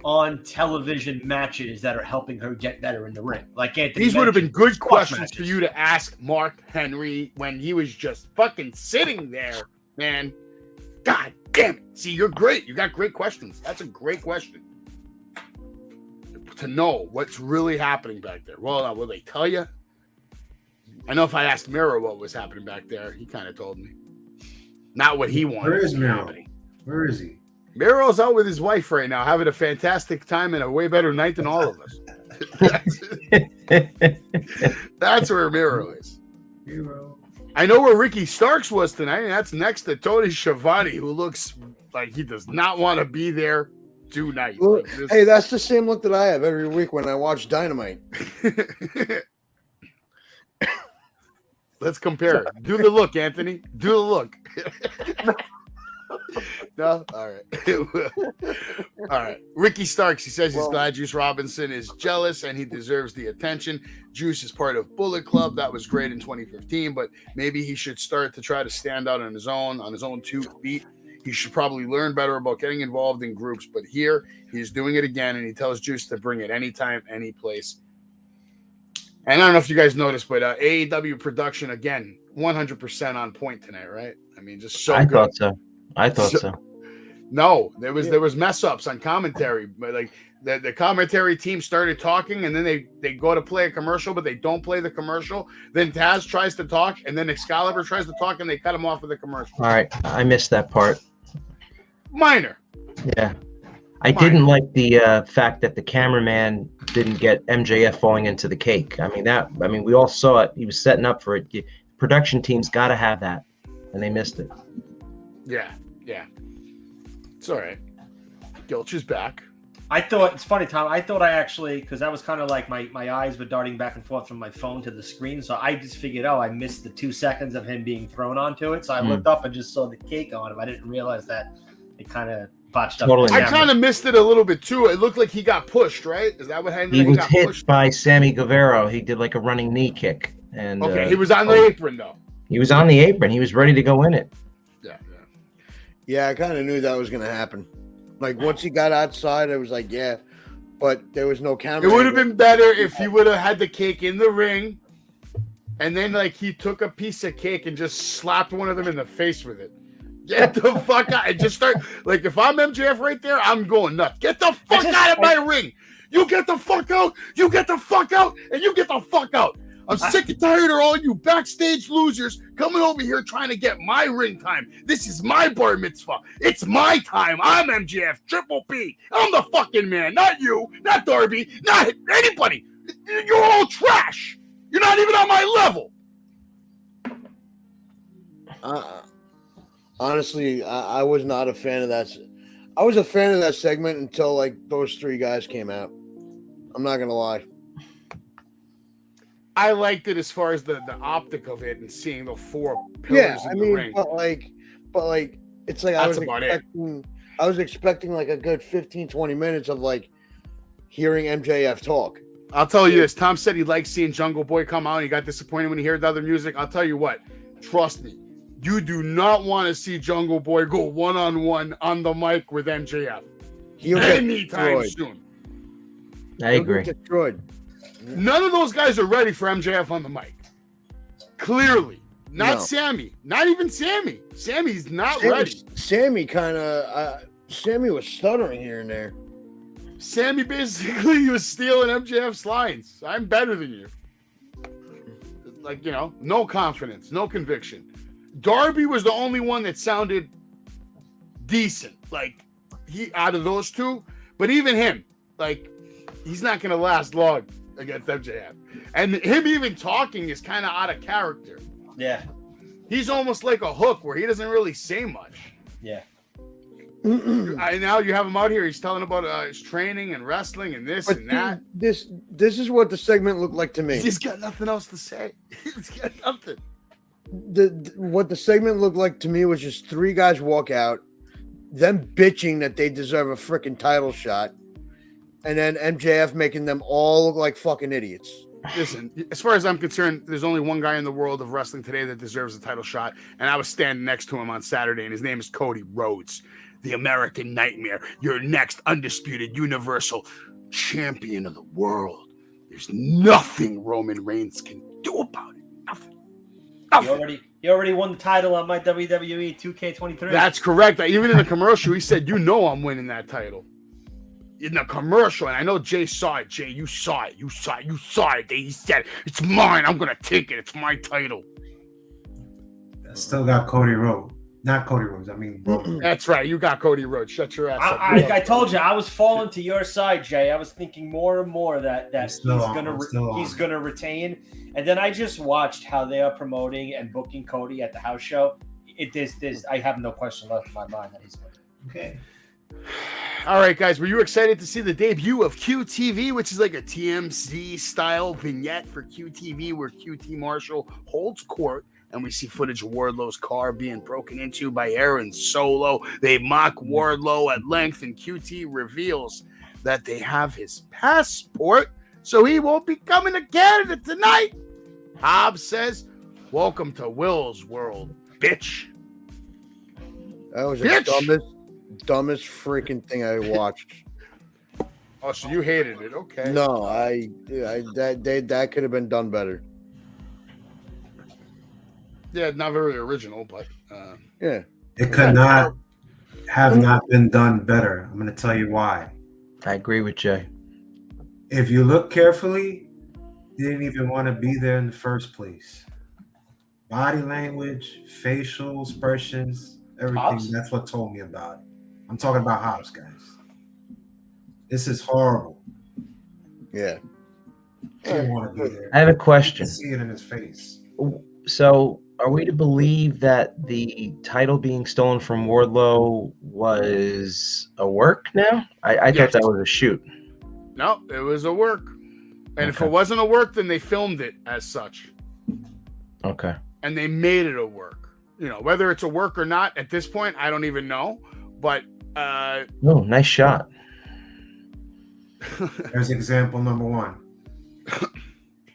on television matches that are helping her get better in the ring. Like Anthony, these would have been good questions matches for you to ask Mark Henry when he was just fucking sitting there, man. God damn it. See, you're great. You got great questions. That's a great question. To know what's really happening back there. Well, will they tell you? I know if I asked Miro what was happening back there, he kind of told me. Not what he wanted. Where is Miro? Where is he? Miro's out with his wife right now, having a fantastic time and a way better night than all of us. That's where Miro is. Miro. I know where Ricky Starks was tonight, and that's next to Tony Schiavone, who looks like he does not want to be there tonight. Well, Like hey, that's the same look that I have every week when I watch Dynamite. Let's compare. Do the look, Anthony. Do the look. No? All right. All right. Ricky Starks, he says he's glad Juice Robinson is jealous and he deserves the attention. Juice is part of Bullet Club. That was great in 2015, but maybe he should start to try to stand out on his own 2 feet. He should probably learn better about getting involved in groups, but here he's doing it again, and he tells Juice to bring it anytime, any place. And I don't know if you guys noticed, but AEW production, again, 100% on point tonight, right? I mean, just so good. I thought so. No, there was mess ups on commentary, but like the commentary team started talking, and then they go to play a commercial, but they don't play the commercial. Then Taz tries to talk, and then Excalibur tries to talk, and they cut him off of the commercial. All right, I missed that part. Minor. Yeah. I didn't like the fact that the cameraman didn't get MJF falling into the cake. I mean, we all saw it. He was setting up for it. Production team's got to have that, and they missed it. Yeah. It's all right. Gilch is back. I thought it's funny, Tom. I thought I actually, because that was kind of like my eyes were darting back and forth from my phone to the screen. So I just figured, I missed the 2 seconds of him being thrown onto it. So I looked up and just saw the cake on him. I didn't realize that it kind of botched up. I kind of missed it a little bit too. It looked like he got pushed, right? Is that what happened? He was hit by Sammy Guevara. He did like a running knee kick. And he was on the apron though. He was on the apron. He was ready to go in it. Yeah, I kind of knew that was going to happen. Like, once he got outside, I was like, yeah. But there was no camera. It would have been better if he would have had the cake in the ring, and then, like, he took a piece of cake and just slapped one of them in the face with it. Get the fuck out. And just start, like, if I'm MJF right there, I'm going nuts. Get the fuck out of my ring. You get the fuck out. You get the fuck out. And you get the fuck out. I'm sick and tired of all you backstage losers coming over here trying to get my ring time. This is my bar mitzvah. It's my time. I'm MJF, Triple P. I'm the fucking man, not you, not Darby, not anybody. You're all trash. You're not even on my level. Honestly, I was not a fan of that. I was a fan of that segment until, like, those 3 guys came out. I'm not going to lie. I liked it as far as the optic of it and seeing the 4 pillars in the ring. But like, it's like I was expecting like a good 15-20 minutes of like hearing MJF talk. I'll tell you this. Tom said he liked seeing Jungle Boy come out. He got disappointed when he heard the other music. I'll tell you what. Trust me. You do not want to see Jungle Boy go one-on-one on the mic with MJF. He'll anytime soon. I agree. Destroyed. None of those guys are ready for MJF on the mic. Clearly. Not Sammy. Not even Sammy. Sammy's not ready. Sammy Sammy was stuttering here and there. Sammy basically was stealing MJF's lines. I'm better than you. Like, no confidence, no conviction. Darby was the only one that sounded decent. Like, he out of those 2. But even him, like, he's not going to last long against MJF. And him even talking is kind of out of character. Yeah. He's almost like a Hook where he doesn't really say much. Yeah. Now you have him out here. He's telling about his training and wrestling and this and that. This is what the segment looked like to me. He's got nothing else to say. He's got nothing. What the segment looked like to me was just 3 guys walk out, them bitching that they deserve a freaking title shot, and then MJF making them all look like fucking idiots. Listen, as far as I'm concerned, there's only one guy in the world of wrestling today that deserves a title shot, and I was standing next to him on Saturday, and his name is Cody Rhodes, the American Nightmare, your next undisputed Universal Champion of the world. There's nothing Roman Reigns can do about it. Nothing. He already won the title on my WWE 2K23. That's correct. Even in the commercial, he said, I'm winning that title. In the commercial, and I know Jay saw it. Jay, you saw it. You saw it. He said, it's mine. I'm going to take it. It's my title. I still got Cody Rhodes. Not Cody Rhodes. I mean, Roman. That's right. You got Cody Rhodes. Shut your ass up. I told you I was falling to your side, Jay. I was thinking more and more that he's gonna retain, and then I just watched how they are promoting and booking Cody at the house show. I have no question left in my mind that he's going to. Okay. All right, guys. Were you excited to see the debut of QTV, which is like a TMZ style vignette for QTV, where QT Marshall holds court, and we see footage of Wardlow's car being broken into by Aaron Solo. They mock Wardlow at length, and QT reveals that they have his passport, so he won't be coming to Canada tonight. Hobbs says, "Welcome to Will's world, bitch." That was the dumbest freaking thing I watched. Oh, so you hated it? Okay. No, that could have been done better. Yeah, not very original, but yeah, it could not have not been done better. I'm going to tell you why. I agree with Jay. If you look carefully, he didn't even want to be there in the first place. Body language, facial expressions, everything. Hobbs? That's what told me about it. I'm talking about Hobbs, guys. This is horrible. Yeah. He didn't want to be there. I have a You question. can see it in his face. So, are we to believe that the title being stolen from Wardlow was a work now? I Yes. thought that was a shoot. no, it was a work. And if Okay. it wasn't a work, then they filmed it as such. Okay. And they made it a work. You know, whether it's a work or not, at this point, I don't even know. But Oh, nice shot. There's example number one.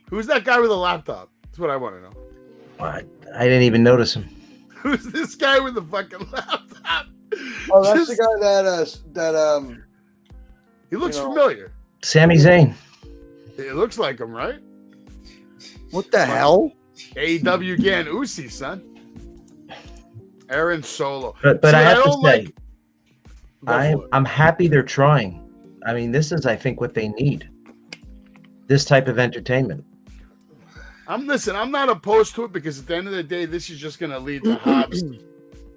who's that guy with a laptop? That's what I want to know. I didn't even notice him. Who's this guy with the fucking laptop? Oh, that's Just- the guy that He looks you know. familiar. Sami Zayn. It looks like him, right? what the hell? AEW again, Uzi, son. Aaron Solo. But See, I have to don't say, Go for it. I'm happy they're trying. I mean, this is, I think, what they need. This type of entertainment. I'm not opposed to it because at the end of the day, this is just going to lead to Hobbs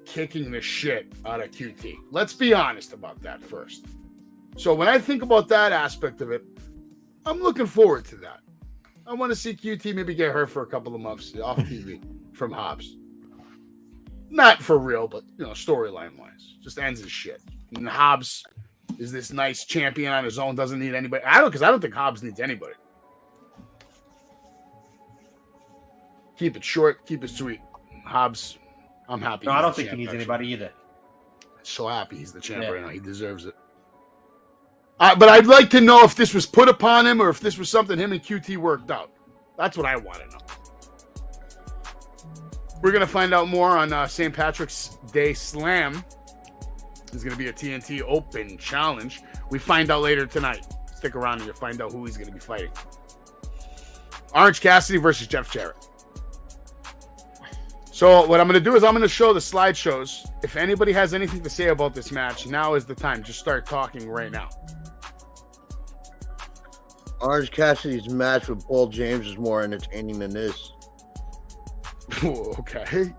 kicking the shit out of QT. Let's be honest about that first. So when I think about that aspect of it, I'm looking forward to that. I want to see QT maybe get hurt for a couple of months off TV from Hobbs. Not for real, but storyline wise, just ends his shit. And Hobbs is this nice champion on his own, doesn't need anybody. I don't think Hobbs needs anybody. Keep it short, keep it sweet. Hobbs, I'm happy. No, he's I don't the think he champ, needs actually. anybody either. So happy he's the champ Yeah. right now. He deserves it. But I'd like to know if this was put upon him or if this was something him and QT worked out. That's what I want to know. We're going to find out more on St. Patrick's Day Slam. There's going to be a TNT Open Challenge. We find out later tonight. Stick around and you'll find out who he's going to be fighting. Orange Cassidy versus Jeff Jarrett. So what I'm going to do is I'm going to show the slideshows. If anybody has anything to say about this match, now is the time. Just start talking right now. Orange Cassidy's match with Paul James is more entertaining than this. Okay.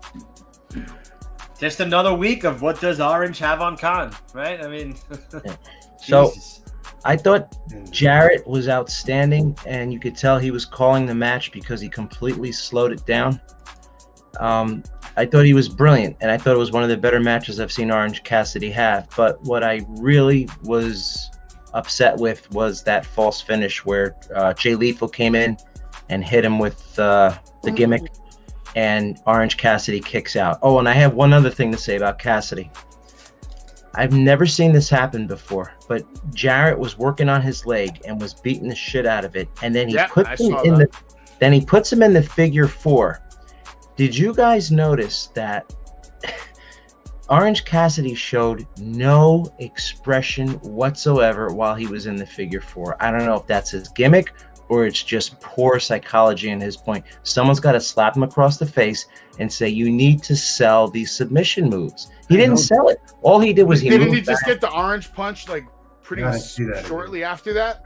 Just another week of what does Orange have on Khan, right? I mean, So Jesus. I thought Jarrett was outstanding, and you could tell he was calling the match because he completely slowed it down. I thought he was brilliant, and I thought it was one of the better matches I've seen Orange Cassidy have. But what I really was upset with was that false finish where Jay Lethal came in and hit him with the gimmick, and Orange Cassidy kicks out. Oh, and I have one other thing to say about Cassidy. I've never seen this happen before, but Jarrett was working on his leg and was beating the shit out of it, and then he puts him in the figure four. Did you guys notice that Orange Cassidy showed no expression whatsoever while he was in the figure four? I don't know if that's his gimmick or it's just poor psychology in his point. Someone's got to slap him across the face and say, you need to sell these submission moves. He didn't sell it. All he did was he Didn't moved he just back. get the orange punch like pretty shortly after that?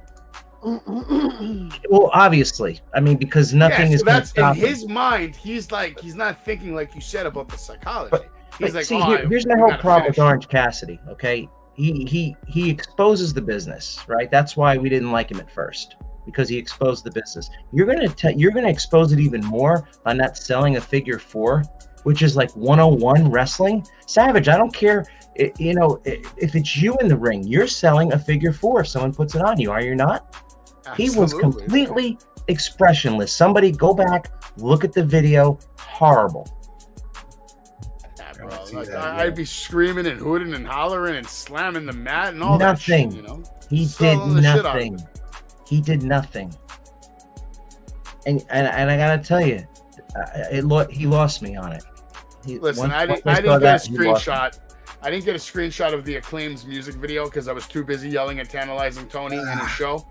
Well, obviously. I mean, because nothing is so going to that's stop in him. his mind. He's not thinking like you said about the psychology. He's like, see, "Oh, here's my we whole gotta problem finish." with Orange Cassidy. Okay, he exposes the business, right? That's why we didn't like him at first, because he exposed the business. You're gonna expose it even more on that selling a figure 4, which is like 101 wrestling. Savage, I don't care. If it's you in the ring, you're selling a figure 4 if someone puts it on you, are you not? He was Absolutely. completely expressionless. Somebody go back, look at the video. Horrible. Yeah, I bro. don't see Like, that, I'd yeah. be screaming and hooting and hollering and slamming the mat and all Nothing. that shit, you know? He Selling did the shit out of nothing. it. He did nothing. And I gotta tell you, he lost me on it. Listen, once I didn't saw get a that, he lost me. screenshot. I didn't get a screenshot of the Acclaim's music video because I was too busy yelling and tantalizing Tony in his show.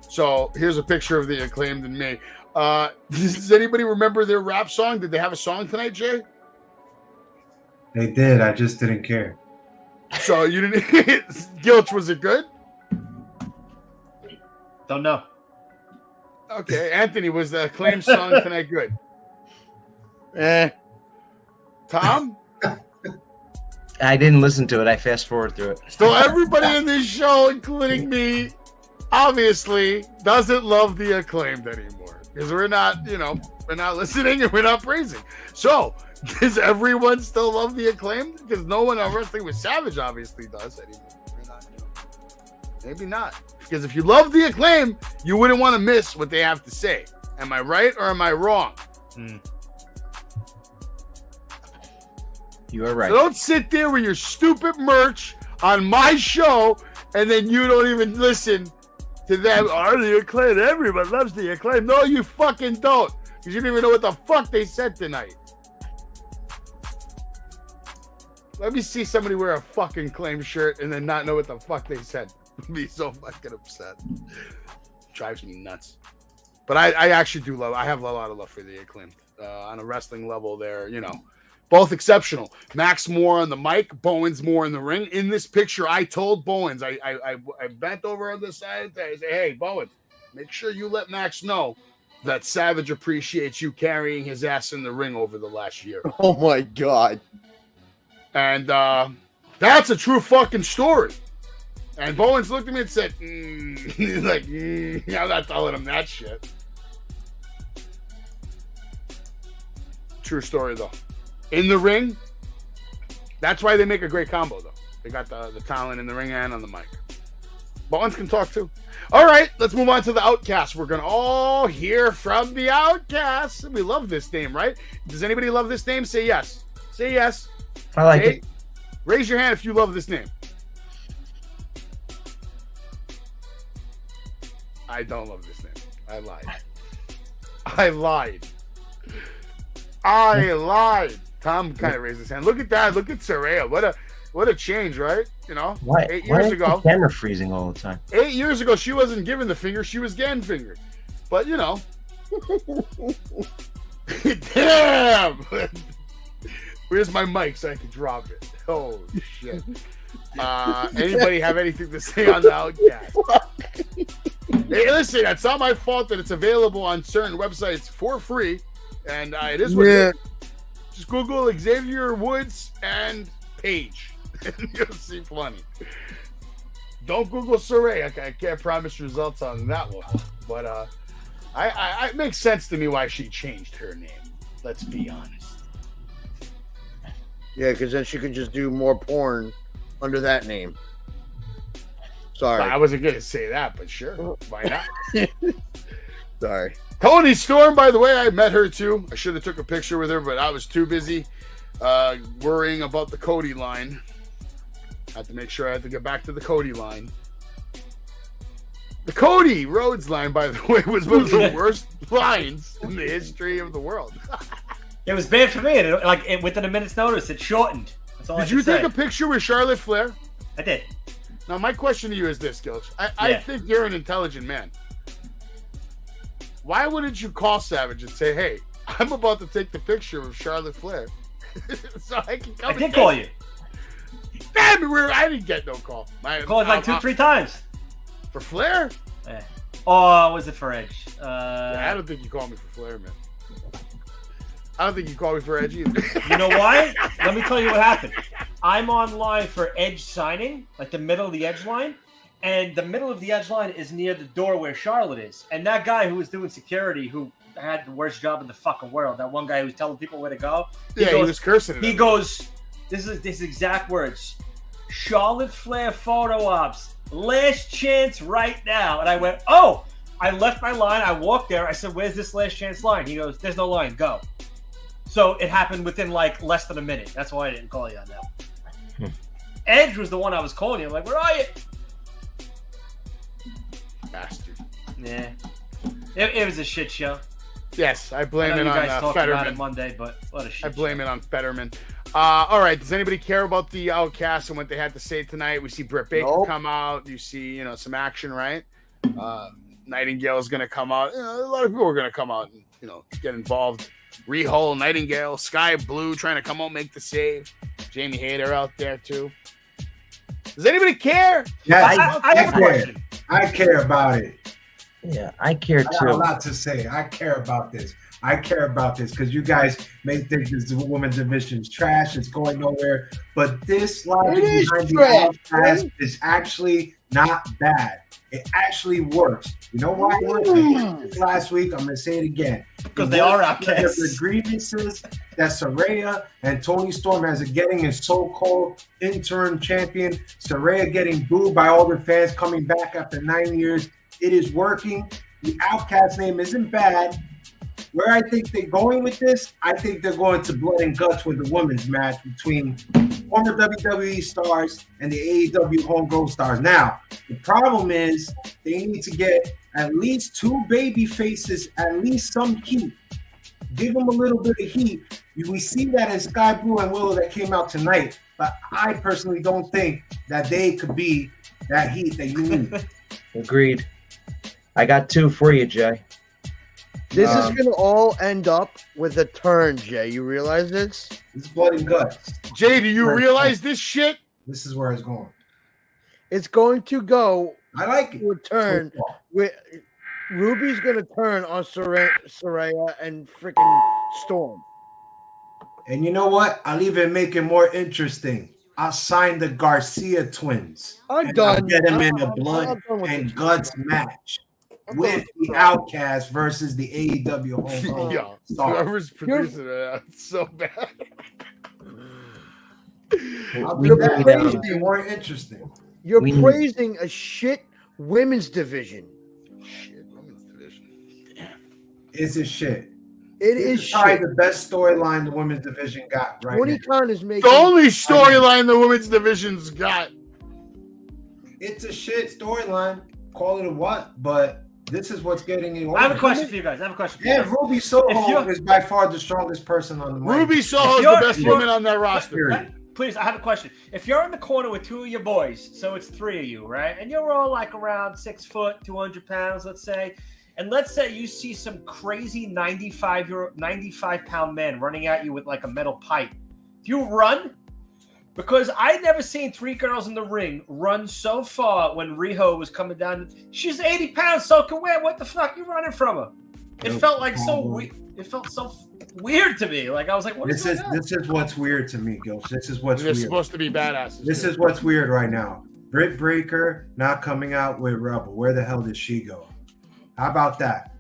So here's a picture of the Acclaimed and me. Does anybody remember their rap song? Did they have a song tonight, Jay? They did. I just didn't care. So you didn't. Gilch, was it good? Don't know. Okay, Anthony, was the Acclaim song tonight good? Tom? I didn't listen to it. I fast forward through it. So everybody in this show, including me, obviously doesn't love the Acclaimed anymore because we're not listening and we're not praising. So does everyone still love the Acclaimed? Because no one on Wrestling with Savage obviously does anymore. We're not, maybe not. Because if you love the Acclaim, you wouldn't want to miss what they have to say. Am I right or am I wrong? You are right. So don't sit there with your stupid merch on my show and then you don't even listen to them. Oh, the Acclaim. Everyone loves the Acclaim. No, you fucking don't. Because you don't even know what the fuck they said tonight. Let me see somebody wear a fucking Acclaim shirt and then not know what the fuck they said. I'd be so fucking upset. Drives me nuts. But I actually do love. I have a lot of love for the Acclaimed. On a wrestling level, they're, both exceptional. Max more on the mic, Bowens more in the ring. In this picture, I told Bowens, I bent over on the side there. I say, hey, Bowens, make sure you let Max know that Savage appreciates you carrying his ass in the ring over the last year. Oh my god. And that's a true fucking story. And Bowens looked at me and said, he's like, I'm not telling him that shit. True story, though. In the ring, that's why they make a great combo, though. They got the talent in the ring and on the mic. Bowens can talk, too. All right, let's move on to the Outcast. We're going to all hear from the Outcast. We love this name, right? Does anybody love this name? Say yes. Say yes. I like it. Raise your hand if you love this name. I don't love this name. I lied. I lied. Tom kind of raised his hand. Look at that. Look at Saraya. What a change, right? Why 8 years is ago. the camera freezing all the time? 8 years ago, she wasn't given the finger. She was getting fingered. But, damn. Where's my mic so I can drop it? Oh, shit. Anybody have anything to say on the Outcast? Hey, listen, it's not my fault that it's available on certain websites for free. And it is what it is. Just Google Xavier Woods and Page. And you'll see plenty. Don't Google Saraya. I can't promise results on that one. But it makes sense to me why she changed her name. Let's be honest. Yeah, because then she could just do more porn under that name. Sorry. I wasn't going to say that, but sure. Why not? Sorry. Toni Storm, by the way, I met her too. I should have took a picture with her, but I was too busy worrying about the Cody line. I had to make sure I had to get back to the Cody line. The Cody Rhodes line, by the way, was one of the worst lines in the history of the world. It was bad for me. And within a minute's notice, it shortened. That's all Did you take a picture with Charlotte Flair? I did. Now, my question to you is this, Gilch. I think you're an intelligent man. Why wouldn't you call Savage and say, hey, I'm about to take the picture of Charlotte Flair so I can come I did call you. Damn it, I didn't get no call. I called like 2-3 times. For Flair? Yeah. Oh, was it for Edge? I don't think you called me for Flair, man. I don't think you called me for Edge either. You know why? Let me tell you what happened. I'm online for Edge signing, like the middle of the Edge line, and the middle of the Edge line is near the door where Charlotte is. And that guy who was doing security, who had the worst job in the fucking world, that one guy who was telling people where to go, he was cursing at He him. goes, this is exact words, Charlotte Flair photo ops, last chance right now. And I went, oh, I left my line. I walked there. I said, where's this last chance line? He goes, there's no line. Go. So it happened within like less than a minute. That's why I didn't call you on that. Edge was the one I was calling you. I'm like, where are you? Bastard. Yeah. It was a shit show. Yes, I blame it you guys on talked about Fetterman. it Monday, but what a shit I blame it on Fetterman. All right, does anybody care about the Outcasts and what they had to say tonight? We see Britt Baker come out. You see, some action, right? Nightingale is going to come out. A lot of people are going to come out and, get involved. Riho, Nightingale, Sky Blue trying to come out, make the save. Jamie Hayter out there, too. Does anybody care? Yeah, I have a question. I care about it. Yeah, I care I got a too. lot to say. I care about this. I care about this because you guys may think this women's division is trash. It's going nowhere. But this logic behind the Outcast is actually not bad. It actually works. You know why it works? Last week, I'm going to say it again. Because they are outcasts. The grievances that Saraya and Tony Storm has getting a so-called interim champion. Saraya getting booed by all their fans coming back after 9 years. It is working. The Outcast name isn't bad. Where I think they're going with this, I think they're going to blood and guts with the women's match between former WWE stars and the AEW homegrown stars. Now, the problem is they need to get at least two baby faces, at least some heat. Give them a little bit of heat. We see that in Sky Blue and Willow that came out tonight, but I personally don't think that they could be that heat that you need. Agreed. I got two for you, Jay. This is going to all end up with a turn, Jay. You realize this? It's blood and guts. Jay, do you realize this shit? This is where it's going. It's going to go. I like it. To a turn. With Ruby's going to turn on Saraya and freaking Storm. And you know what? I'll even make it more interesting. I'll sign the Garcia twins. I'm done. I'll get them in a blood and guts match with the Outcast versus the AEW Yo, star. whoever's producing it, it's so bad. I'll be that crazy, more interesting. You're praising a shit women's division. Shit, women's division. Damn. Is it shit? It is probably shit. the best storyline the women's division got right Tony now. Khan is making The only storyline the women's division's got. It's a shit storyline. Call it a what? But this is what's getting it. I have a question for you guys. Yeah, Ruby Soho is by far the strongest person on the mic. Ruby Soho is the best woman on that roster. Please, I have a question. If you're in the corner with two of your boys, so it's three of you, right? And you're all like around 6 foot, 200 pounds, let's say. And let's say you see some crazy 95-pound man running at you with like a metal pipe. Do you run? Because I'd never seen three girls in the ring run so far when Riho was coming down. She's 80 pounds, so can we? What the fuck you running from her? It felt like so weird. It felt so weird to me. Like I was like, what is this? This is what's weird to me, Gil. This is what's They're weird. supposed to be badasses. This is what's weird right now. Britt Baker not coming out with Rebel. Where the hell did she go? How about that?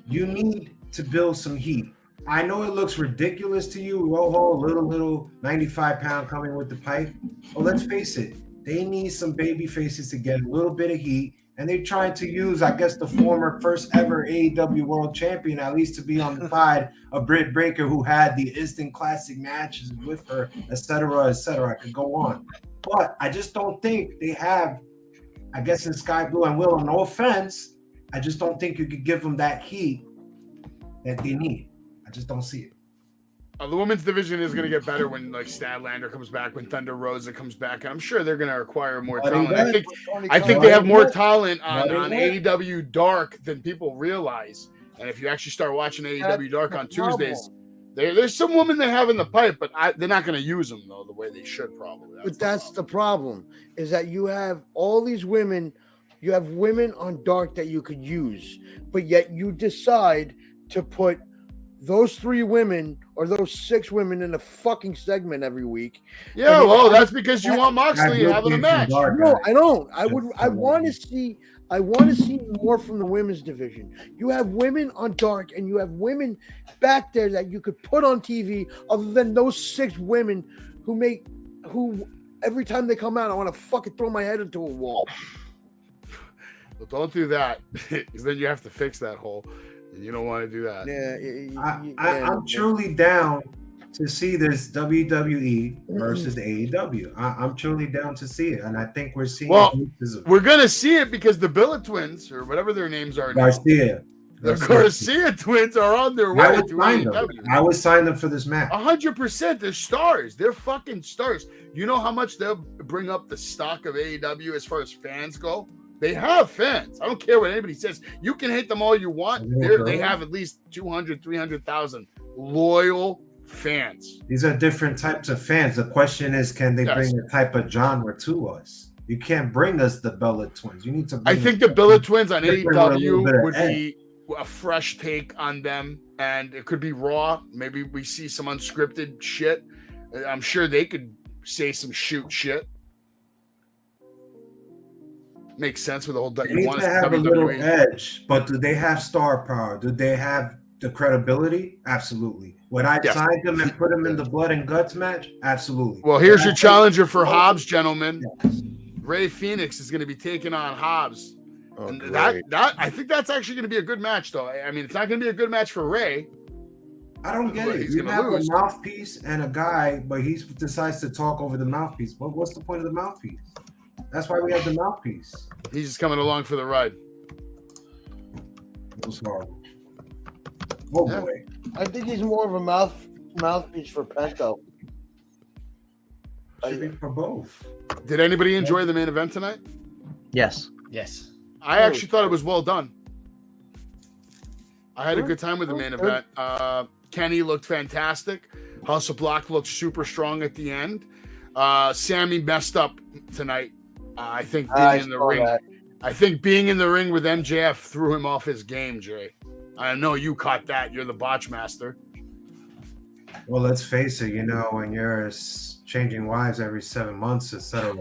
You need to build some heat. I know it looks ridiculous to you, Rojo, little 95-pound coming with the pipe. But let's face it, they need some baby faces to get a little bit of heat. And they're trying to use, I guess, the former first ever AEW world champion, at least to be on the side of Britt Baker, who had the instant classic matches with her, et cetera, et cetera. I could go on. But I just don't think they have, I guess, in Sky Blue and Willow, no offense, I just don't think you could give them that heat that they need. I just don't see it. The women's division is going to get better when like Statlander comes back, when Thunder Rosa comes back. I'm sure they're going to acquire more talent. I think they have more talent on AEW Dark than people realize. And if you actually start watching AEW Dark on Tuesdays, there's some women they have in the pipe, but they're not going to use them though the way they should probably. That's the problem. Is that you have all these women. You have women on Dark that you could use, but yet you decide to put those 3 women or those 6 women in a fucking segment every week. Yeah, And well, that's because you want God, Moxley you're having a being from match. dark, No, guy. I don't. I Just want to see. I want to see more from the women's division. You have women on Dark, and you have women back there that you could put on TV. Other than those 6 women who every time they come out, I want to fucking throw my head into a wall. Well, don't do that, because then you have to fix that hole. And you don't want to do that. I'm truly down to see this WWE versus AEW. I'm truly down to see it, and I think we're seeing. Well, we're gonna see it because the Billet Twins, or whatever their names are now, Garcia. the Garcia Twins are on their way to AEW. I would sign them for this match. 100%. They're stars. They're fucking stars. You know how much they'll bring up the stock of AEW as far as fans go? They have fans. I don't care what anybody says. You can hate them all you want. They have at least 200, 300,000 loyal fans. These are different types of fans. The question is, can they bring a type of genre to us? You can't bring us the Bella Twins. You need to. I think the Bella Twins on AEW would edge. be a fresh take on them, and it could be Raw. Maybe we see some unscripted shit. I'm sure they could say some shoot shit. Makes sense with the whole. They need to have a little edge, but do they have star power? Do they have the credibility? Absolutely. Would I sign them and put them in the blood and guts match? Absolutely. Well, here's your challenger for Hobbs, gentlemen. Ray Phoenix is going to be taking on Hobbs. And that I think that's actually going to be a good match, though. I mean, it's not going to be a good match for Ray. I don't get it. You have a mouthpiece and a guy, but he decides to talk over the mouthpiece. But what's the point of the mouthpiece? That's why we have the mouthpiece. He's just coming along for the ride. It was horrible. Oh boy. I think he's more of a mouthpiece for Pento. Should be for both. Did anybody enjoy the main event tonight? Yes. Yes. I actually thought it was well done. I had a good time with the main event. Kenny looked fantastic. House of Black looked super strong at the end. Sammy messed up tonight. I think being in the ring. I think being in the ring with MJF threw him off his game, Jay. I know you caught that. You're the botch master. Well, let's face it. When you're changing wives every 7 months, et cetera,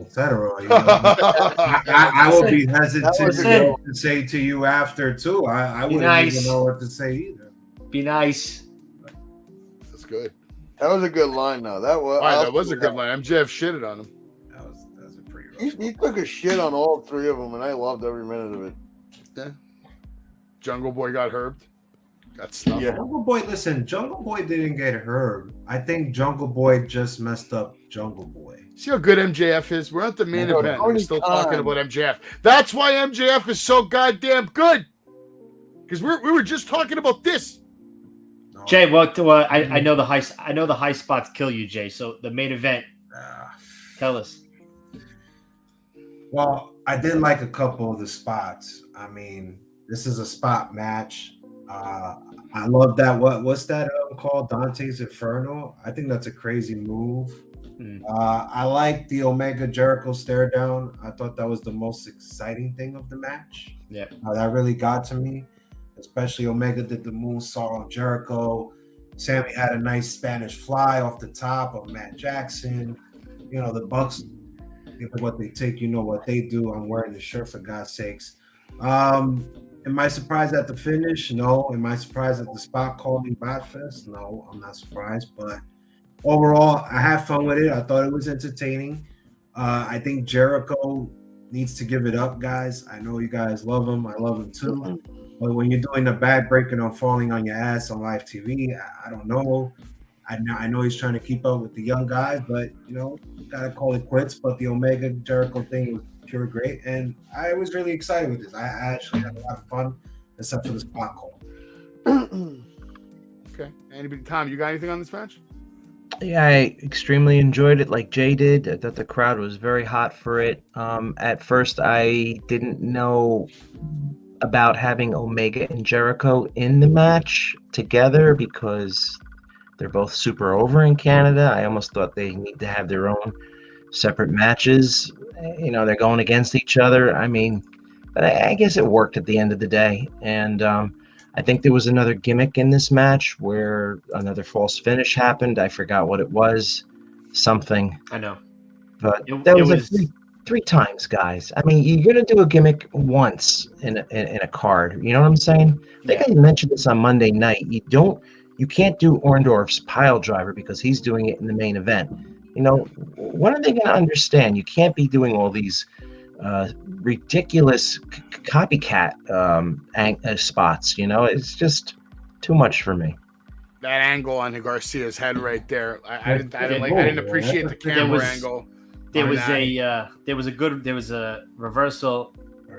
I will be hesitant to say to you after too. I wouldn't even know what to say either. Be nice. That's good. That was a good line, though. That was a good line. MJF shitted on him. That was a pretty rough he took a shit on all 3 of them, and I loved every minute of it. Yeah. Jungle Boy got herbed. Got stuff. Yeah. Jungle Boy, listen, Jungle Boy didn't get hurt. I think Jungle Boy just messed up Jungle Boy. See how good MJF is? We're at the main event. We're still talking about MJF. That's why MJF is so goddamn good. Because we were just talking about this. Jay, I know the high spots kill you, Jay. So the main event, tell us. Well, I did like a couple of the spots. I mean, this is a spot match. I love that. What's that called? Dante's Inferno. I think that's a crazy move. I like the Omega Jericho stare down. I thought that was the most exciting thing of the match. Yeah, that really got to me. Especially Omega did the moonsault on Jericho. Sammy had a nice Spanish fly off the top of Matt Jackson. The Bucks, what they take, what they do. I'm wearing the shirt for God's sakes. Am I surprised at the finish? No. Am I surprised at the spot called me Botfest? No, I'm not surprised. But overall, I had fun with it. I thought it was entertaining. I think Jericho needs to give it up, guys. I know you guys love him. I love him too. But when you're doing the back breaking or falling on your ass on live TV, I don't know. I know he's trying to keep up with the young guys, but gotta call it quits. But the Omega Jericho thing was pure great, and I was really excited with this. I actually had a lot of fun, except for the spot call. Okay. Tom, you got anything on this match? Yeah, I extremely enjoyed it, like Jay did. I thought the crowd was very hot for it. At first, I didn't know about having Omega and Jericho in the match together because they're both super over in Canada. I almost thought they need to have their own separate matches. They're going against each other. I mean, but I guess it worked at the end of the day. And I I think there was another gimmick in this match where another false finish happened. I forgot what it was. Something. I know. But It- that it was, was- like three times, guys. I mean, you're gonna do a gimmick once in a card. You know what I'm saying? I think I mentioned this on Monday night. You can't do Orndorff's pile driver because he's doing it in the main event. You know, when are they gonna understand? You can't be doing all these ridiculous copycat spots. You know, it's just too much for me. That angle on Garcia's head right there. I didn't appreciate the camera angle. There was a reversal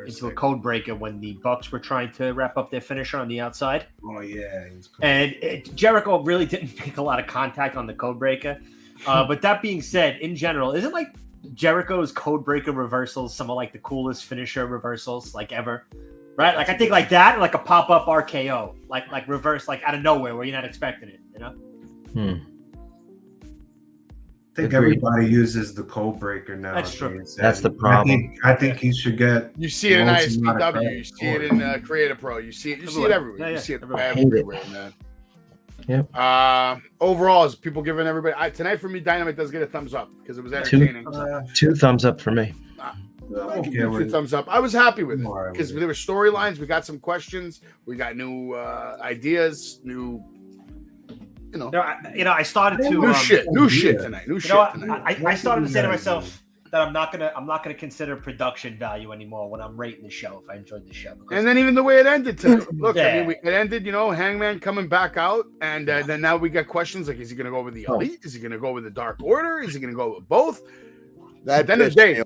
into a code breaker when the Bucks were trying to wrap up their finisher on the outside. Oh yeah, And Jericho really didn't make a lot of contact on the code breaker. But that being said, in general, isn't like Jericho's code breaker reversals some of like the coolest finisher reversals like ever? Right? Like I think like that, like a pop-up RKO, like reverse, like out of nowhere where you're not expecting it, you know? I think everybody uses the code breaker now. That's true. That's the problem. I think he should get. You see it in most amount of ISPW. credit You see for it in Creative Pro. You see it everywhere. Yeah, You see it everywhere. everywhere, man. Yep. Overall, is people giving everybody tonight for me? Dynamite does get a thumbs up because it was entertaining. Two thumbs up for me. I can give two thumbs up. I was happy with it because there were storylines. We got some questions. We got new ideas. New, I started to new shit tonight. I started to say to myself that I'm not gonna consider production value anymore when I'm rating the show if I enjoyed the show. And then even the way it ended tonight. Look, Yeah. I mean, it ended. Hangman coming back out, and then now we got questions like: is he gonna go with the Elite? Is he gonna go with the Dark Order? Is he gonna go with both? At the end of the day,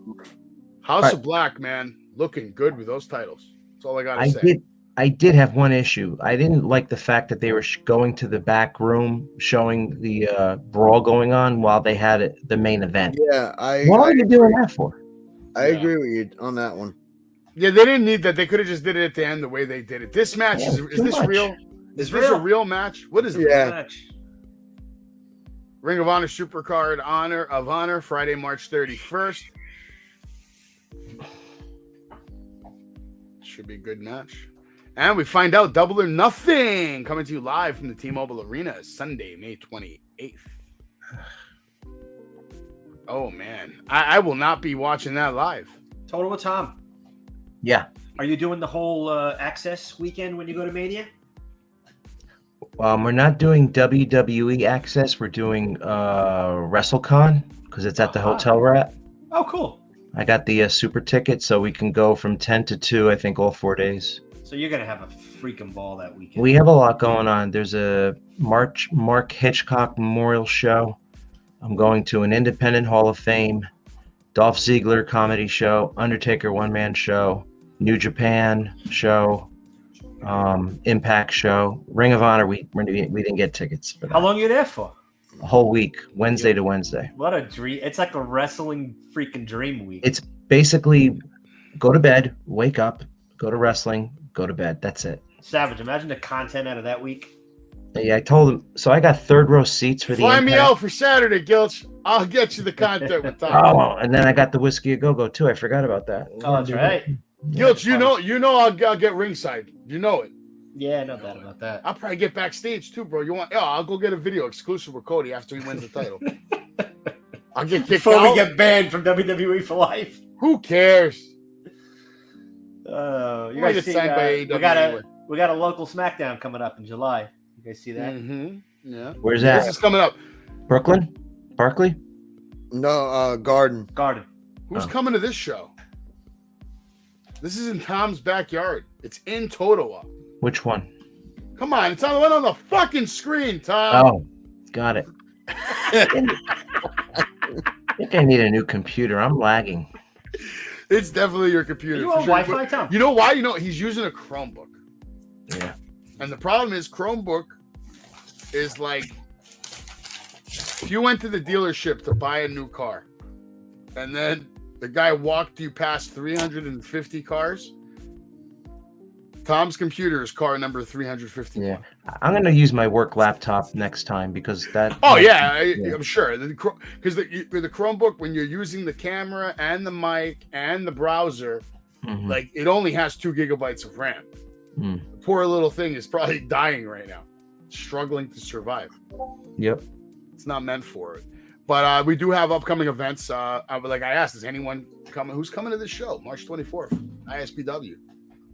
House of Black, man, looking good with those titles. That's all I gotta say. I did have one issue. I didn't like the fact that they were going to the back room, showing the brawl going on while they had the main event. Yeah, what are you doing that for? I agree with you on that one. Yeah, they didn't need that. They could have just did it at the end the way they did it. This match is this much. real? Is this a real match? What is this match? Ring of Honor Supercard of Honor, Friday, March 31st. Should be a good match. And we find out Double or Nothing coming to you live from the T-Mobile Arena Sunday, May 28th. Oh, man. I will not be watching that live. Total with Tom. Yeah. Are you doing the whole Access weekend when you go to Mania? We're not doing WWE Access. We're doing WrestleCon because it's at the hotel we're at. Oh, cool. I got the super ticket, so we can go from 10 to 2, I think, all 4 days. So you're going to have a freaking ball that weekend. We have a lot going on. There's a Mark Hitchcock Memorial Show. I'm going to an Independent Hall of Fame, Dolph Ziggler comedy show, Undertaker one-man show, New Japan show, Impact show, Ring of Honor. We didn't get tickets for that. How long are you there for? A whole week, Wednesday to Wednesday. What a dream. It's like a wrestling freaking dream week. It's basically go to bed, wake up, go to wrestling, go to bed. That's it. Savage. Imagine the content out of that week. Yeah, I told him. So I got third row seats for the Fly me Impact. out for Saturday, Gilch. I'll get you the content with Tom. Oh, and then I got the Whiskey a Go-Go too. I forgot about that. Oh, that's right. Gilch, you know I'll get ringside. You know it. Yeah, no doubt about that. I'll probably get backstage too, bro. I'll go get a video exclusive with Cody after he wins the title. I'll get kicked Before out. we get banned from WWE for life. Who cares? You Might guys have see, signed by AEW we got a local SmackDown coming up in July. You guys see that? Mm-hmm. Yeah. Where's that? This is coming up. Brooklyn? Barkley? No, Garden. Who's coming to this show? This is in Tom's backyard. It's in Totowa. Which one? Come on, it's on the one on the fucking screen, Tom. Oh, got it. I think I need a new computer. I'm lagging. It's definitely your computer. You on Wi-Fi, Tom? You know why? He's using a Chromebook. Yeah. And the problem is Chromebook is like if you went to the dealership to buy a new car and then the guy walked you past 350 cars, Tom's computer is car number 351. Yeah. I'm going to use my work laptop next time because that. Oh, yeah, I'm sure. Because the Chromebook, when you're using the camera and the mic and the browser, Mhm. like it only has 2 gigabytes of RAM. Mm. The poor little thing is probably dying right now, struggling to survive. Yep. It's not meant for it. But we do have upcoming events. Like I asked, is anyone coming? Who's coming to this show? March 24th, ISPW.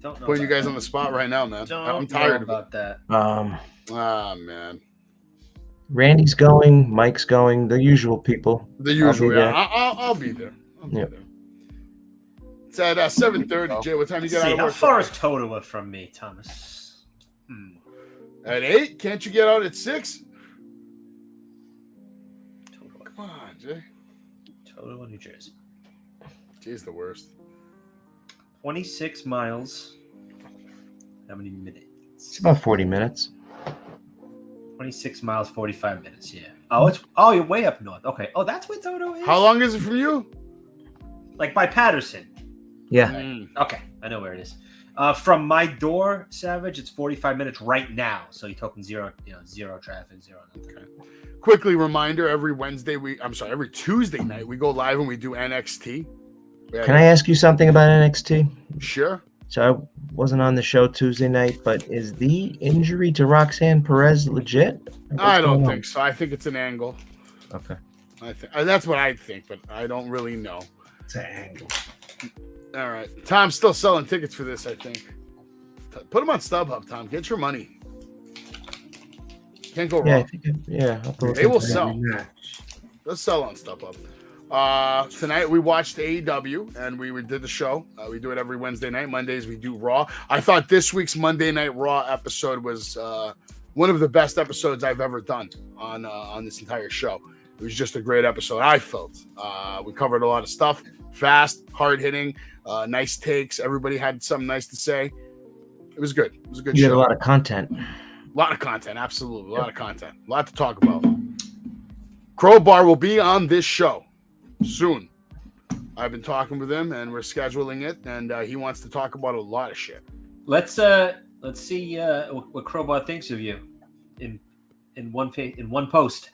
Don't know. Putting you about guys that. on the spot right now, man. Don't I'm tired know of about that. it. Ah, man. Randy's going. Mike's going. The usual people. The usual. I'll be Yeah, there. I'll be there. I'll be Yep. there. It's at 7:30. Jay, what time you Let's get see, out of how work? far is Totowa from me, Thomas? At 8? Can't you get out at 6? Totowa, Come on, Jay. Totowa, New Jersey. Jay's the worst. 26 miles. How many minutes? It's about 40 minutes. 26 miles, 45 minutes. Yeah. Oh, you're way up north. Okay. Oh, that's where Toto is. How long is it from you? Like by Patterson. Yeah. Okay, I know where it is. From my door, Savage, it's 45 minutes right now. So you're talking zero traffic, zero nothing. Okay. Quickly reminder: every Tuesday night we go live and we do NXT. Can I ask you something about NXT? Sure. So I wasn't on the show Tuesday night, but is the injury to Roxanne Perez legit? I don't think so. I think it's an angle. Okay. That's what I think, but I don't really know. It's an angle. All right. Tom's still selling tickets for this, I think. Put them on StubHub, Tom. Get your money. Can't go Yeah, wrong. I'll throw They will it. sell. Let's sell on StubHub. Tonight we watched AEW and we did the show. We do it every Wednesday night. Mondays we do Raw. I thought this week's Monday Night Raw episode was one of the best episodes I've ever done on this entire show. It was just a great episode, I felt. We covered a lot of stuff. Fast, hard-hitting, nice takes. Everybody had something nice to say. It was good. It was a good show. You had a lot of content. A lot of content, absolutely. A lot of content. A lot to talk about. Crowbar will be on this show soon. I've been talking with him, and we're scheduling it, and he wants to talk about a lot of shit. Let's see what Crowbar thinks of you in one post.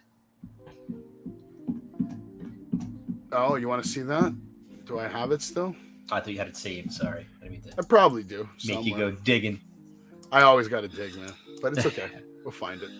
Oh, you want to see that? Do I have it still? I thought you had it saved. Sorry, I didn't mean I probably do. make you go digging. I always got to dig, man. But it's okay. We'll find it.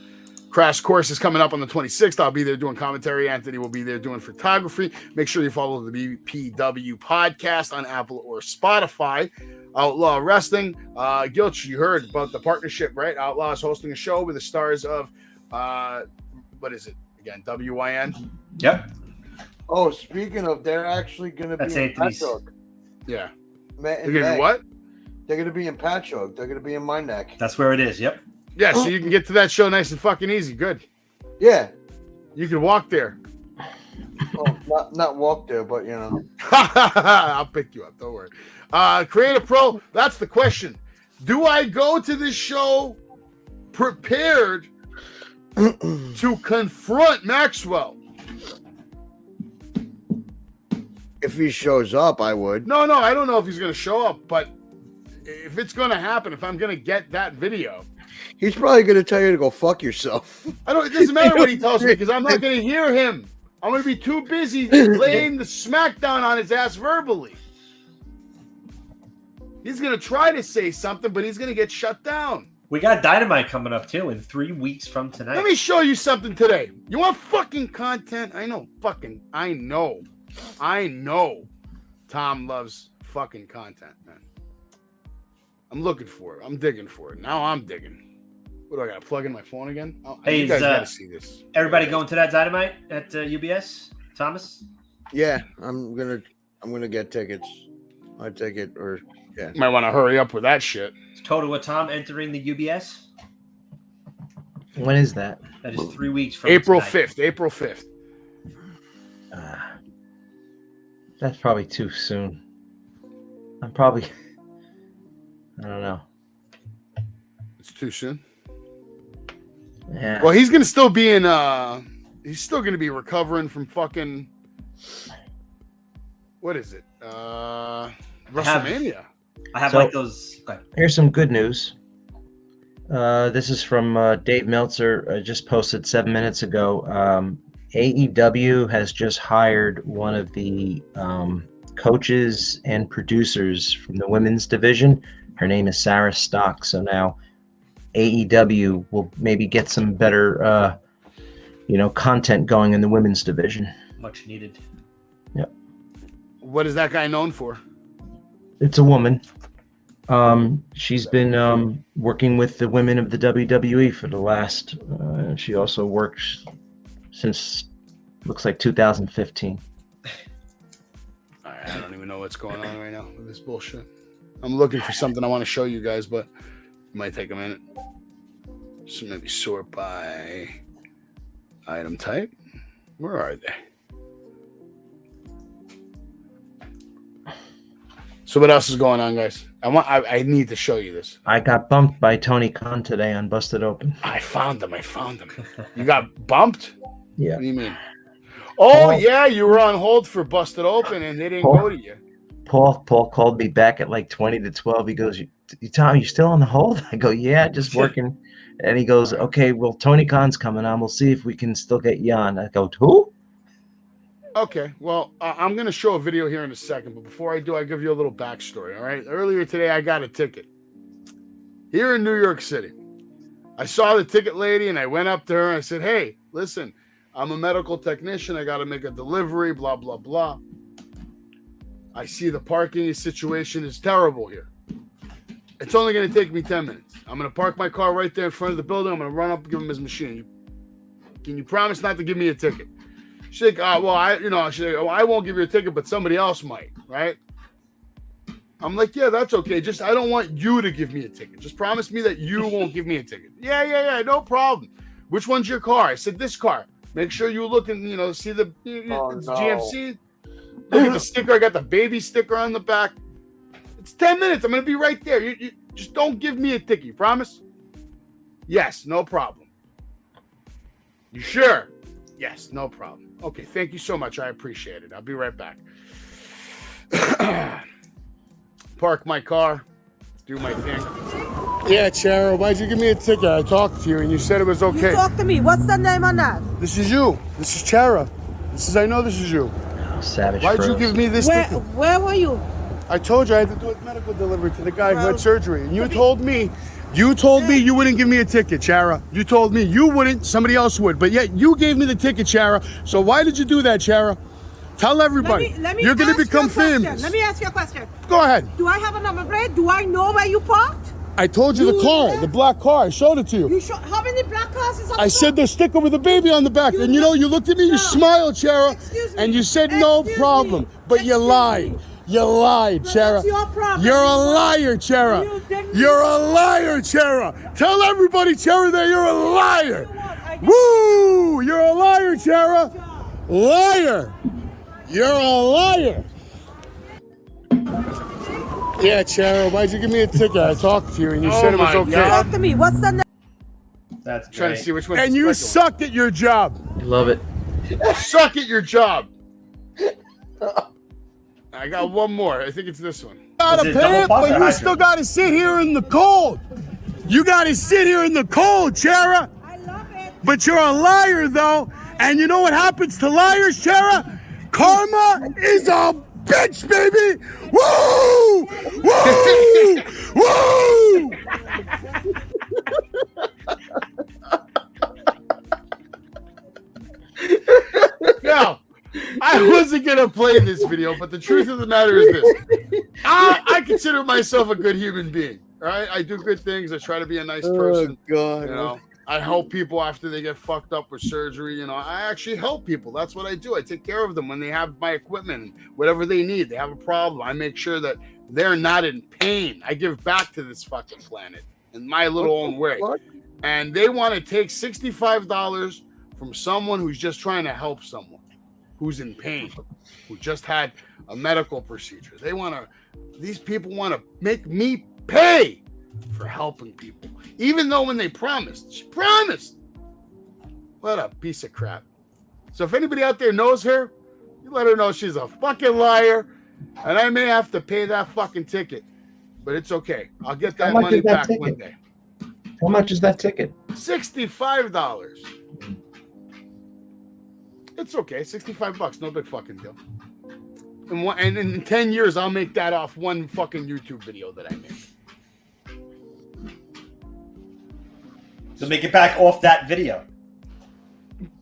Crash Course is coming up on the 26th. I'll be there doing commentary. Anthony will be there doing photography. Make sure you follow the BPW podcast on Apple or Spotify. Outlaw Wrestling. Gilch, you heard about the partnership, right? Outlaw is hosting a show with the stars of, what is it? Again, WYN? Yep. Oh, speaking of, they're actually going to be in Anthony's. Patchogue. Yeah. They're You're going to be what? They're going to be in Patchogue. They're going to be in my neck. That's where it is. Yep. Yeah, so you can get to that show nice and fucking easy. Good. Yeah. You can walk there. Well, not walk there, but, you know. I'll pick you up. Don't worry. Creative Pro, that's the question. Do I go to this show prepared to confront Maxwell? If he shows up, I would. No, I don't know if he's going to show up, but if it's going to happen, if I'm going to get that video, he's probably going to tell you to go fuck yourself. it doesn't matter what he tells me because I'm not going to hear him. I'm going to be too busy laying the smackdown on his ass verbally. He's going to try to say something, but he's going to get shut down. We got Dynamite coming up too in 3 weeks from tonight. Let me show you something today. You want fucking content? I know. Tom loves fucking content, man. I'm looking for it. I'm digging for it. Now I'm digging. What do I got to plug in my phone again? Oh, Hey, you guys got to see this. Everybody going to that Dynamite at UBS? Thomas? Yeah, I'm gonna get tickets. I take it, or yeah. Might want to hurry up with that shit. Is Totowa Tom entering the UBS? When is that? That is 3 weeks from April tonight. 5th. April 5th. That's probably too soon. I don't know. It's too soon. Yeah. Well, he's gonna still be in. He's still gonna be recovering from fucking. What is it? WrestleMania. I have So- like those. Go ahead. Here's some good news. This is from Dave Meltzer, just posted 7 minutes ago. AEW has just hired one of the coaches and producers from the women's division Her name is Sarah Stock. So now AEW will maybe get some better, content going in the women's division. Much needed. Yep. What is that guy known for? It's a woman. She's been working with the women of the WWE for the last. She also works since looks like 2015. I don't even know what's going on right now with this bullshit. I'm looking for something I want to show you guys, but it might take a minute. So maybe sort by item type. Where are they? So what else is going on, guys? I need to show you this. I got bumped by Tony Khan today on Busted Open. I found them. You got bumped? Yeah. What do you mean? Oh, yeah, you were on hold for Busted Open and they didn't go to you. Paul called me back at like 20 to 12. He goes, Tom, you still on the hold? I go, yeah, just working. And he goes, okay, well, Tony Khan's coming on. We'll see if we can still get you on. I go, who? Okay, well, I'm going to show a video here in a second. But before I do, I'll give you a little backstory, all right? Earlier today, I got a ticket here in New York City. I saw the ticket lady, and I went up to her, and I said, hey, listen, I'm a medical technician. I got to make a delivery, blah, blah, blah. I see the parking situation is terrible here. It's only going to take me 10 minutes. I'm going to park my car right there in front of the building. I'm going to run up and give him his machine. Can you promise not to give me a ticket? She's like, I won't give you a ticket, but somebody else might, right? I'm like, yeah, that's okay. Just, I don't want you to give me a ticket. Just promise me that you won't give me a ticket. Yeah, no problem. Which one's your car? I said, this car. Make sure you look and, see the it's GMC. Look at the sticker. I got the baby sticker on the back. It's 10 minutes. I'm going to be right there. You just don't give me a ticket. You promise? Yes, no problem. You sure? Yes, no problem. Okay, thank you so much. I appreciate it. I'll be right back. Park my car. Do my thing. Yeah, Chara, why'd you give me a ticket? I talked to you and you said it was okay. You talk to me. What's the name on that? This is you. This is Chara. I know this is you. Savage. Why'd you give me this ticket? Where were you? I told you I had to do a medical delivery to the guy who had surgery. And you told me you wouldn't give me a ticket, Chara. You told me you wouldn't, somebody else would. But yet you gave me the ticket, Chara. So why did you do that, Chara? Tell everybody. You're going to become famous. Let me ask you a question. Go ahead. Do I have a number plate? Do I know where you parked? I told you the car, the black car. I showed it to you. How many black cars is on I said the sticker with the baby on the back. And you looked at me, you smiled, Chara. And you said no problem. But you lied. You lied, Chara. You're a liar, Chara. You're a liar, Chara. Tell everybody, Chara, that you're a liar. Woo! You're a liar, Chara. Liar. You're a liar. Yeah, Chara, why'd you give me a ticket? I talked to you and you said it was okay. Talk to me. What's the name? That's trying to see which one. And you suck at your job. Love it. Suck at your job. I got one more. I think it's this one. Gotta pay, but you still gotta sit here in the cold. You gotta sit here in the cold, Chara. I love it. But you're a liar, though. And you know what happens to liars, Chara? Karma is a bitch, baby. Woo! Woo! Woo! Now, I wasn't going to play this video, but the truth of the matter is this. I consider myself a good human being, right? I do good things. I try to be a nice person. God. You know, I help people after they get fucked up with surgery. You know, I actually help people. That's what I do. I take care of them when they have my equipment, whatever they need. They have a problem. I make sure that they're not in pain. I give back to this fucking planet in my little own way. And they want to take $65 from someone who's just trying to help someone who's in pain, who just had a medical procedure. These people want to make me pay for helping people. Even though when they promised, she promised. What a piece of crap. So if anybody out there knows her, you let her know she's a fucking liar, and I may have to pay that fucking ticket. But it's okay. I'll get that money back one day. How much is that ticket? $65. It's okay. $65, no big fucking deal. And in 10 years, I'll make that off one fucking YouTube video that I made. So make it back off that video.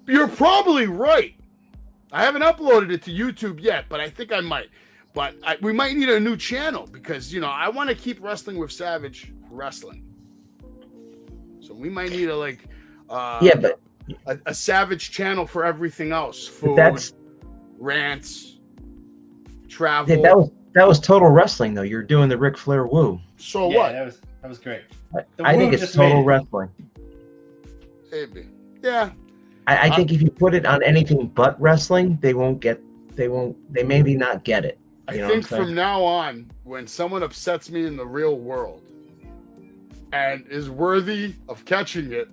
You're probably right. I haven't uploaded it to YouTube yet, but I think I might. But we might need a new channel because, I want to keep Wrestling with Savage wrestling. So we might need but a Savage channel for everything else. Food, rants, travel. That was total wrestling, though. You're doing the Ric Flair woo. So what? That was great. I think it's total wrestling. Maybe. Yeah. I think if you put it on anything but wrestling, they maybe not get it. I think from now on, when someone upsets me in the real world and is worthy of catching it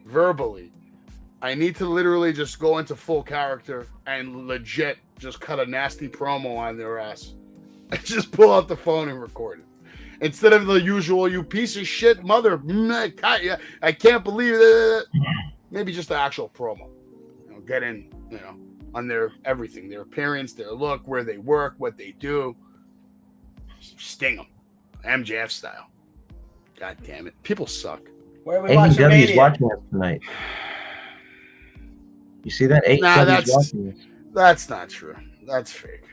verbally, I need to literally just go into full character and legit just cut a nasty promo on their ass. I just pull out the phone and record it. Instead of the usual, you piece of shit mother, I can't believe it. Maybe just the actual promo. Get in, on their everything, their appearance, their look, where they work, what they do. Sting them. MJF style. God damn it. People suck. Where are we watching AEW is Mania? watching us tonight. You see that? AEW is watching us. That's not true. That's fake.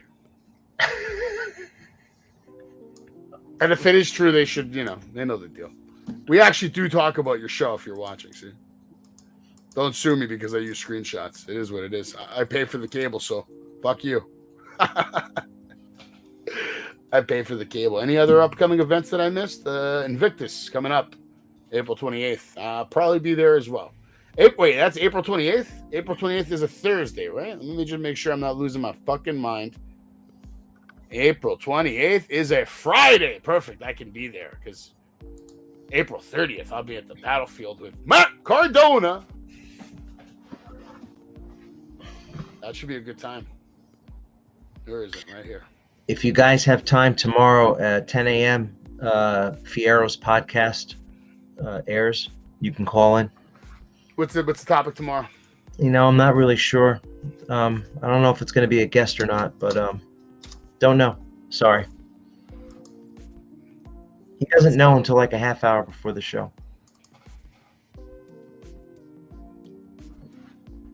And if it is true, they should, they know the deal. We actually do talk about your show if you're watching, see? Don't sue me because I use screenshots. It is what it is. I pay for the cable, so fuck you. I pay for the cable. Any other upcoming events that I missed? Invictus coming up April 28th. I'll probably be there as well. Wait, that's April 28th? April 28th is a Thursday, right? Let me just make sure I'm not losing my fucking mind. April 28th is a Friday. Perfect. I can be there because April 30th, I'll be at the battlefield with Matt Cardona. That should be a good time. Where is it? Right here. If you guys have time tomorrow at 10 a.m., Fiero's podcast airs. You can call in. What's the topic tomorrow? I'm not really sure. I don't know if it's going to be a guest or not, but don't know. Sorry. He doesn't know until like a half hour before the show.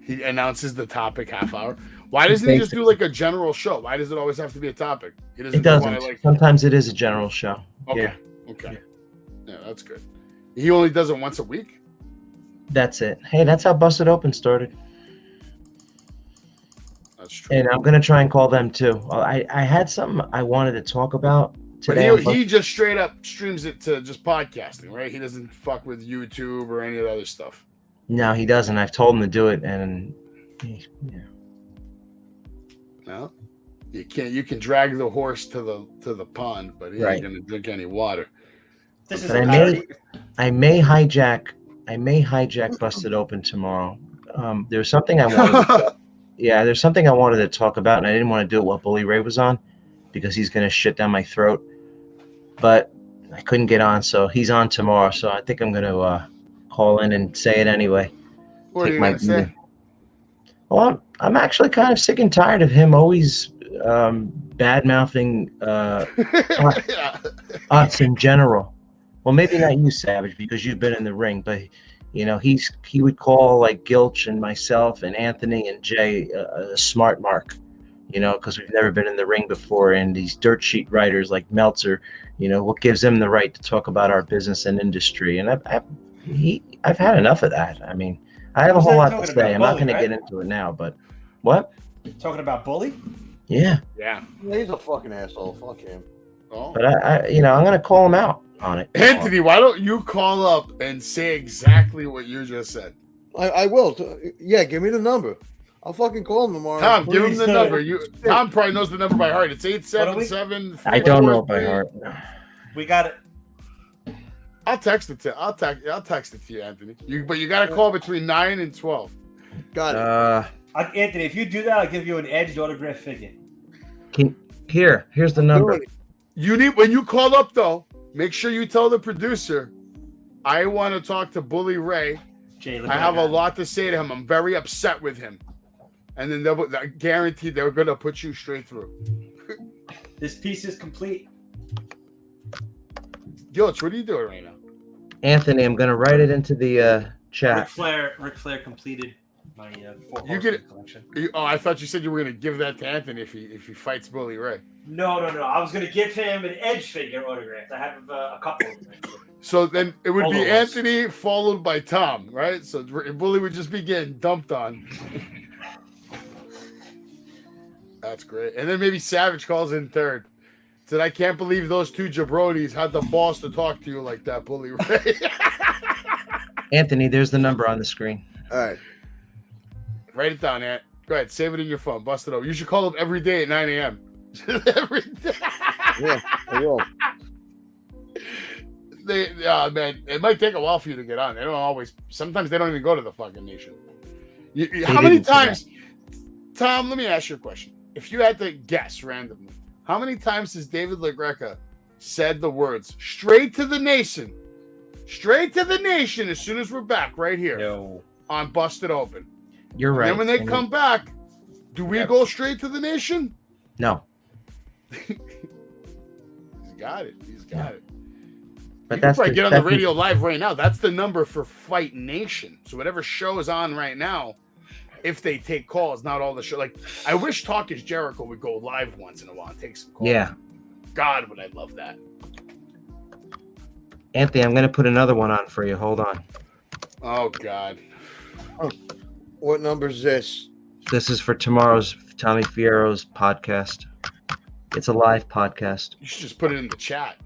He announces the topic half hour. Why doesn't he just do like a general show? Why does it always have to be a topic? It doesn't. Sometimes it is a general show. Okay. Yeah. Okay. Yeah, that's good. He only does it once a week? That's it. Hey, that's how Busted Open started. That's true. And I'm going to try and call them too. I had something I wanted to talk about today. But he just straight up streams it to just podcasting, right? He doesn't fuck with YouTube or any of the other stuff. No, he doesn't. I've told him to do it, and yeah. No, you can't. You can drag the horse to the pond, but he ain't gonna drink any water. This is but I may hijack Busted Open tomorrow. There's something I wanted. There's something I wanted to talk about, and I didn't want to do it while Bully Ray was on because he's gonna shit down my throat. But I couldn't get on, so he's on tomorrow. So I think I'm gonna call in and say it anyway. What are you gonna say? Well, I'm actually kind of sick and tired of him always bad-mouthing us in general. Well, maybe not you, Savage, because you've been in the ring, but he would call like Gilch and myself and Anthony and Jay a smart mark, because we've never been in the ring before, and these dirt sheet writers like Meltzer, what gives them the right to talk about our business and industry? And I've had enough of that. I mean, I have a whole lot to say. I'm not going to get into it now, but what? Talking about Bully? Yeah. Yeah. He's a fucking asshole. Fuck him. Oh. But I'm going to call him out on it. Anthony, why don't you call up and say exactly what you just said? I will. Yeah, give me the number. I'll fucking call him tomorrow. Tom, give him the number. Tom probably knows the number by heart. It's 877. I don't know it by heart. We got it. I'll text it to you, Anthony. But you got to call between 9 and 12. Got it. Anthony, if you do that, I'll give you an edged autograph figure. Here's the number. When you call up though, make sure you tell the producer, I want to talk to Bully Ray. I have a lot to say to him. I'm very upset with him. And then I guarantee they're going to put you straight through. This piece is complete. Gilch, what are you doing right now? Anthony, I'm going to write it into the chat. Ric Flair completed my four You get it. collection. I thought you said you were going to give that to Anthony if he fights Bully Ray. No. I was going to give him an Edge figure autographed. I have a couple of them. So then it would be All of us. Anthony followed by Tom, right? So Bully would just be getting dumped on. That's great. And then maybe Savage calls in third. Said, I can't believe those two jabronis had the balls to talk to you like that, Bully Ray. Anthony, there's the number on the screen. All right. Write it down, Ant. Go ahead. Save it in your phone. Bust it over. You should call up every day at 9 a.m. Every day. Yeah, I will. Man, it might take a while for you to get on. They don't always. Sometimes they don't even go to the fucking nation. How many times, Tom? Let me ask you a question. If you had to guess randomly, how many times has David LaGreca said the words "straight to the nation"? Straight to the nation. As soon as we're back, right here on Busted Open. You're right. And then when they come back, do we go straight to the nation? No. He's got it. He's got it. But You that's can probably get on the radio live right now. That's the number for Fight Nation. So whatever show is on right now, if they take calls, not all the show. Like I wish Talk is Jericho would go live once in a while and take some calls. Yeah. God, would I love that. Anthony, I'm going to put another one on for you. Hold on. Oh God. What number is this? This is for tomorrow's Tommy Fierro's podcast. It's a live podcast. You should just put it in the chat,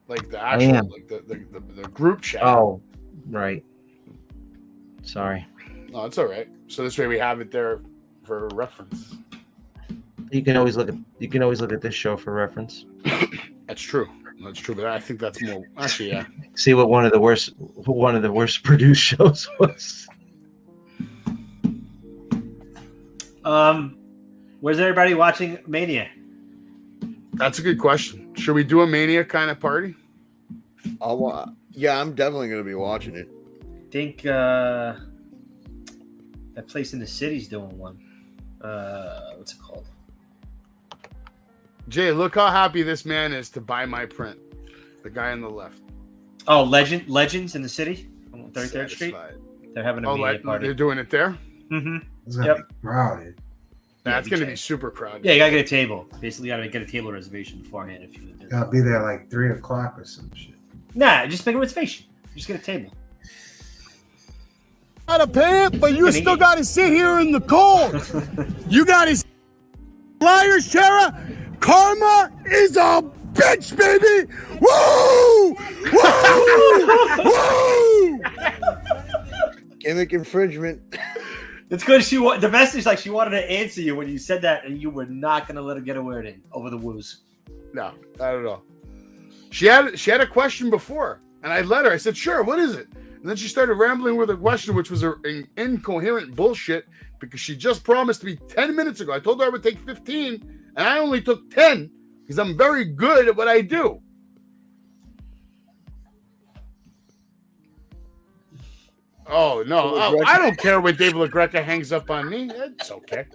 like the actual, like the group chat. Oh, right. Sorry. No, it's all right. So this way we have it there for reference. You can always look at this show for reference. That's true. That's true, but I think that's more. Actually, yeah. See what one of the worst produced shows was. Where's everybody watching Mania? That's a good question. Should we do a Mania kind of party? Yeah, I'm definitely going to be watching it. I think that place in the city's doing one. What's it called? Jay, look how happy this man is to buy my print. The guy on the left. Oh, Legends in the city on 33rd Street. They're having a Mania party. They're doing it there? Mm-hmm. It's going to be crowded. That's going to be super crowded. Yeah, you got to get a table. Basically, you got to get a table reservation beforehand if you Got to be there like 3 o'clock or some shit. Nah, just make a reservation. Just get a table. Got to pay it, but you still got to sit here in the cold. You got to liars, Tara. Karma is a bitch, baby. Woo! Woo! Woo! Gimmick infringement. It's good. The best is like she wanted to answer you when you said that, and you were not going to let her get a word in over the woos. No, not at all. She had a question before, and I let her. I said, "Sure, what is it?" And then she started rambling with a question, which was an incoherent bullshit because she just promised me 10 minutes ago. I told her I would take 15, and I only took 10 because I'm very good at what I do. Oh, no. I don't care when Dave LaGreca hangs up on me. It's okay.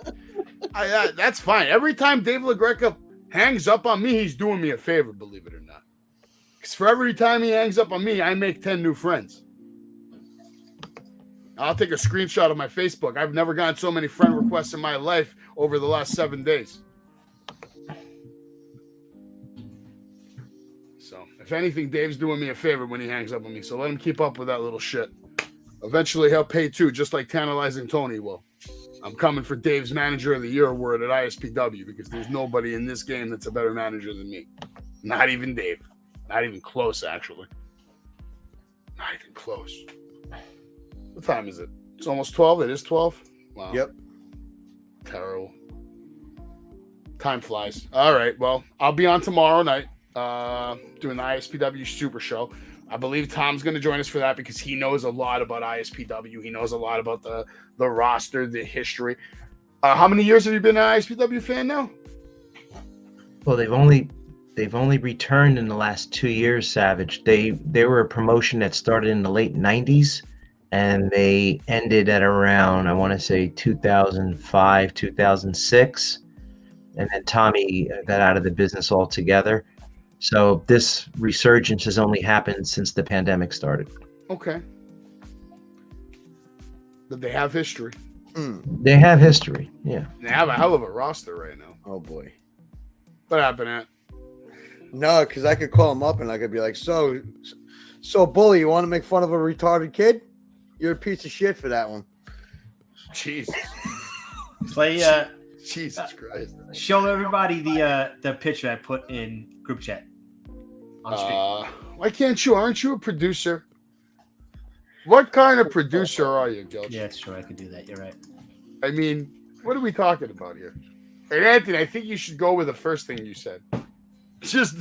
That's fine. Every time Dave LaGreca hangs up on me, he's doing me a favor, believe it or not. Because for every time he hangs up on me, I make 10 new friends. I'll take a screenshot of my Facebook. I've never gotten so many friend requests in my life over the last 7 days. So, if anything, Dave's doing me a favor when he hangs up on me. So let him keep up with that little shit. Eventually, he'll pay too, just like Tantalizing Tony will. I'm coming for Dave's Manager of the Year award at ISPW because there's nobody in this game that's a better manager than me. Not even Dave. Not even close, actually. Not even close. What time is it? It's almost 12. It is 12? Wow. Yep. Terrible. Time flies. All right. Well, I'll be on tomorrow night doing the ISPW Super Show. I believe Tom's going to join us for that because he knows a lot about ISPW. He knows a lot about the roster, the history. How many years have you been an ISPW fan now? Well, they've only returned in the last 2 years, Savage. They were a promotion that started in the late 90s and they ended at around, I want to say 2005, 2006. And then Tommy got out of the business altogether. So this resurgence has only happened since the pandemic started. Okay. But they have history. They have history. Yeah. They have a hell of a roster right now. Oh boy. What happened, Ant? No, because I could call him up and I could be like, so bully, you want to make fun of a retarded kid? You're a piece of shit for that one. Jesus. Play. Jesus Christ. Show everybody the picture I put in group chat on stream. Why can't you? Aren't you a producer? What kind of producer are you, Gilch? Yeah, it's true. I could do that. You're right. I mean, what are we talking about here? And Anthony, I think you should go with the first thing you said. Just,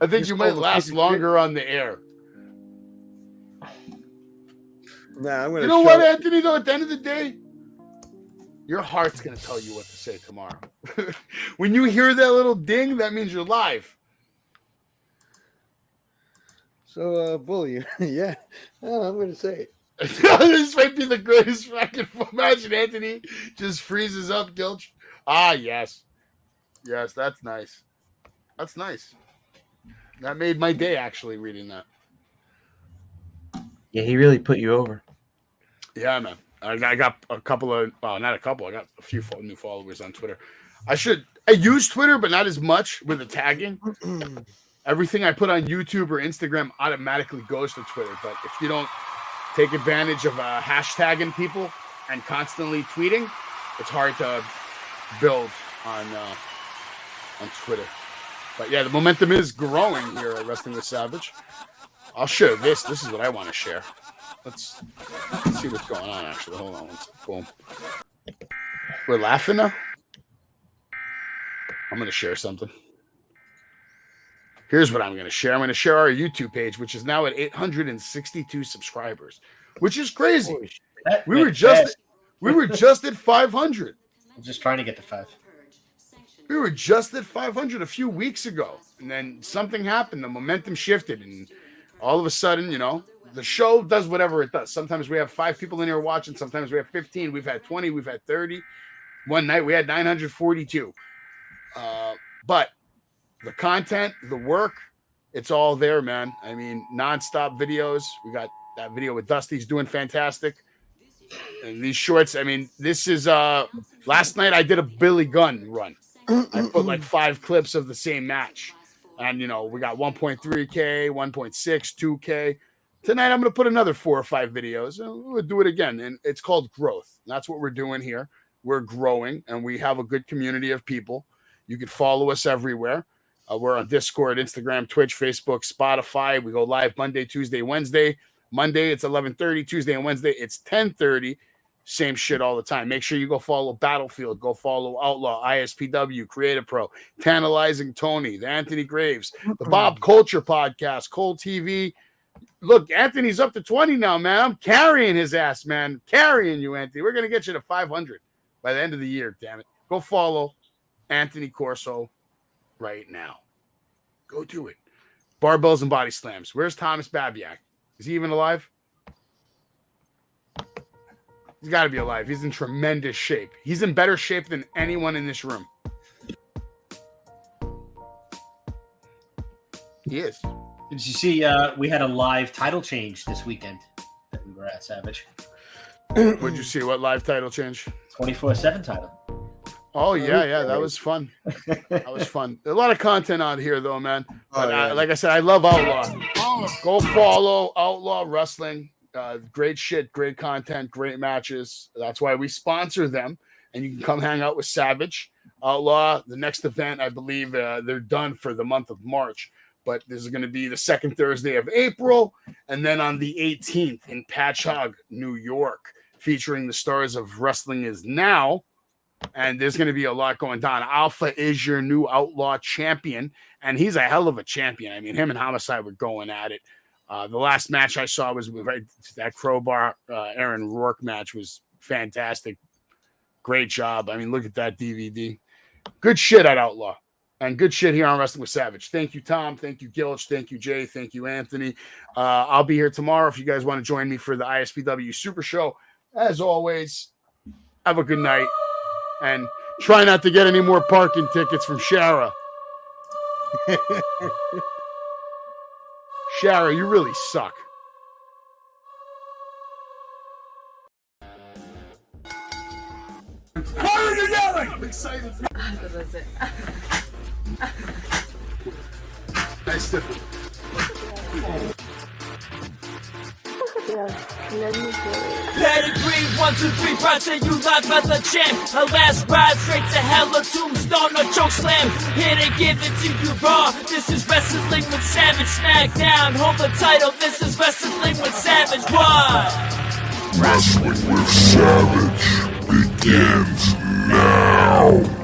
I think you might last longer on the air. Nah, I'm gonna. You know what, Anthony? Though, at the end of the day, your heart's gonna tell you what to say tomorrow. When you hear that little ding, that means you're live. So, bully, yeah, I'm gonna say it. This might be the greatest fucking. Imagine Anthony just freezes up, Gilch. Ah, yes, that's nice. That's nice. That made my day actually reading that. Yeah, he really put you over. Yeah, man. I got a couple of, well, not a couple. I got a few new followers on Twitter. I use Twitter, but not as much with the tagging. Everything I put on YouTube or Instagram automatically goes to Twitter. But if you don't take advantage of hashtagging people and constantly tweeting, it's hard to build on Twitter. But yeah, the momentum is growing here at Wrestling with Savage. I'll share this. This is what I want to share. Let's see what's going on, actually. Hold on. Boom. We're laughing now? I'm going to share something. Here's what I'm going to share. I'm going to share our YouTube page, which is now at 862 subscribers, which is crazy. We were just at 500. I'm just trying to get to 5. We were just at 500 a few weeks ago, and then something happened. The momentum shifted, and all of a sudden, the show does whatever it does. Sometimes we have 5 people in here watching. Sometimes we have 15. We've had 20. We've had 30. One night we had 942. But the content, the work, it's all there, man. I mean, nonstop videos. We got that video with Dusty's doing fantastic. And these shorts, I mean, this is last night I did a Billy Gunn run. I put like 5 clips of the same match. And, we got 1.3K, 1.6, 2K. Tonight, I'm going to put another 4 or 5 videos. And we'll do it again. And it's called growth. And that's what we're doing here. We're growing, and we have a good community of people. You can follow us everywhere. We're on Discord, Instagram, Twitch, Facebook, Spotify. We go live Monday, Tuesday, Wednesday. Monday, it's 11:30. Tuesday and Wednesday, it's 10:30. Same shit all the time. Make sure you go follow Battlefield. Go follow Outlaw, ISPW, Creative Pro, Tantalizing Tony, the Anthony Graves, the Bob Culture Podcast, Cold TV. Look, Anthony's up to 20 now, man. I'm carrying his ass, man. Carrying you, Anthony. We're going to get you to 500 by the end of the year, damn it. Go follow Anthony Corso right now. Go do it. Barbells and Body Slams. Where's Thomas Babiak? Is he even alive? He's got to be alive. He's in tremendous shape. He's in better shape than anyone in this room. He is. Did you see we had a live title change this weekend that we were at, Savage? What'd you see? What live title change? 24/7 title. Oh, yeah. That was fun. That was fun. A lot of content out here, though, man. But like I said, I love Outlaw. Go follow Outlaw Wrestling. Great shit, great content, great matches. That's why we sponsor them. And you can come hang out with Savage. Outlaw, the next event, I believe they're done for the month of March. But this is going to be the second Thursday of April. And then on the 18th in Patchogue, New York, featuring the stars of Wrestling Is Now. And there's going to be a lot going down. Alpha is your new Outlaw champion. And he's a hell of a champion. I mean, him and Homicide were going at it. The last match I saw was that Crowbar Aaron Rourke match was fantastic. Great job. I mean, look at that DVD. Good shit at Outlaw. And good shit here on Wrestling with Savage. Thank you, Tom. Thank you, Gilch. Thank you, Jay. Thank you, Anthony. I'll be here tomorrow if you guys want to join me for the ISPW Super Show. As always, have a good night. And try not to get any more parking tickets from Shara. Shara, you really suck. excited. Entonces, Nice sniffle. Pedigree, 1, 2, 3, proud say you live by the champ. A last ride straight to hell, a tombstone, a choke slam. Here to give it to you raw. This is Wrestling with Savage. Smackdown, hold the title. This is Wrestling with Savage. What? Wrestling with Savage begins now.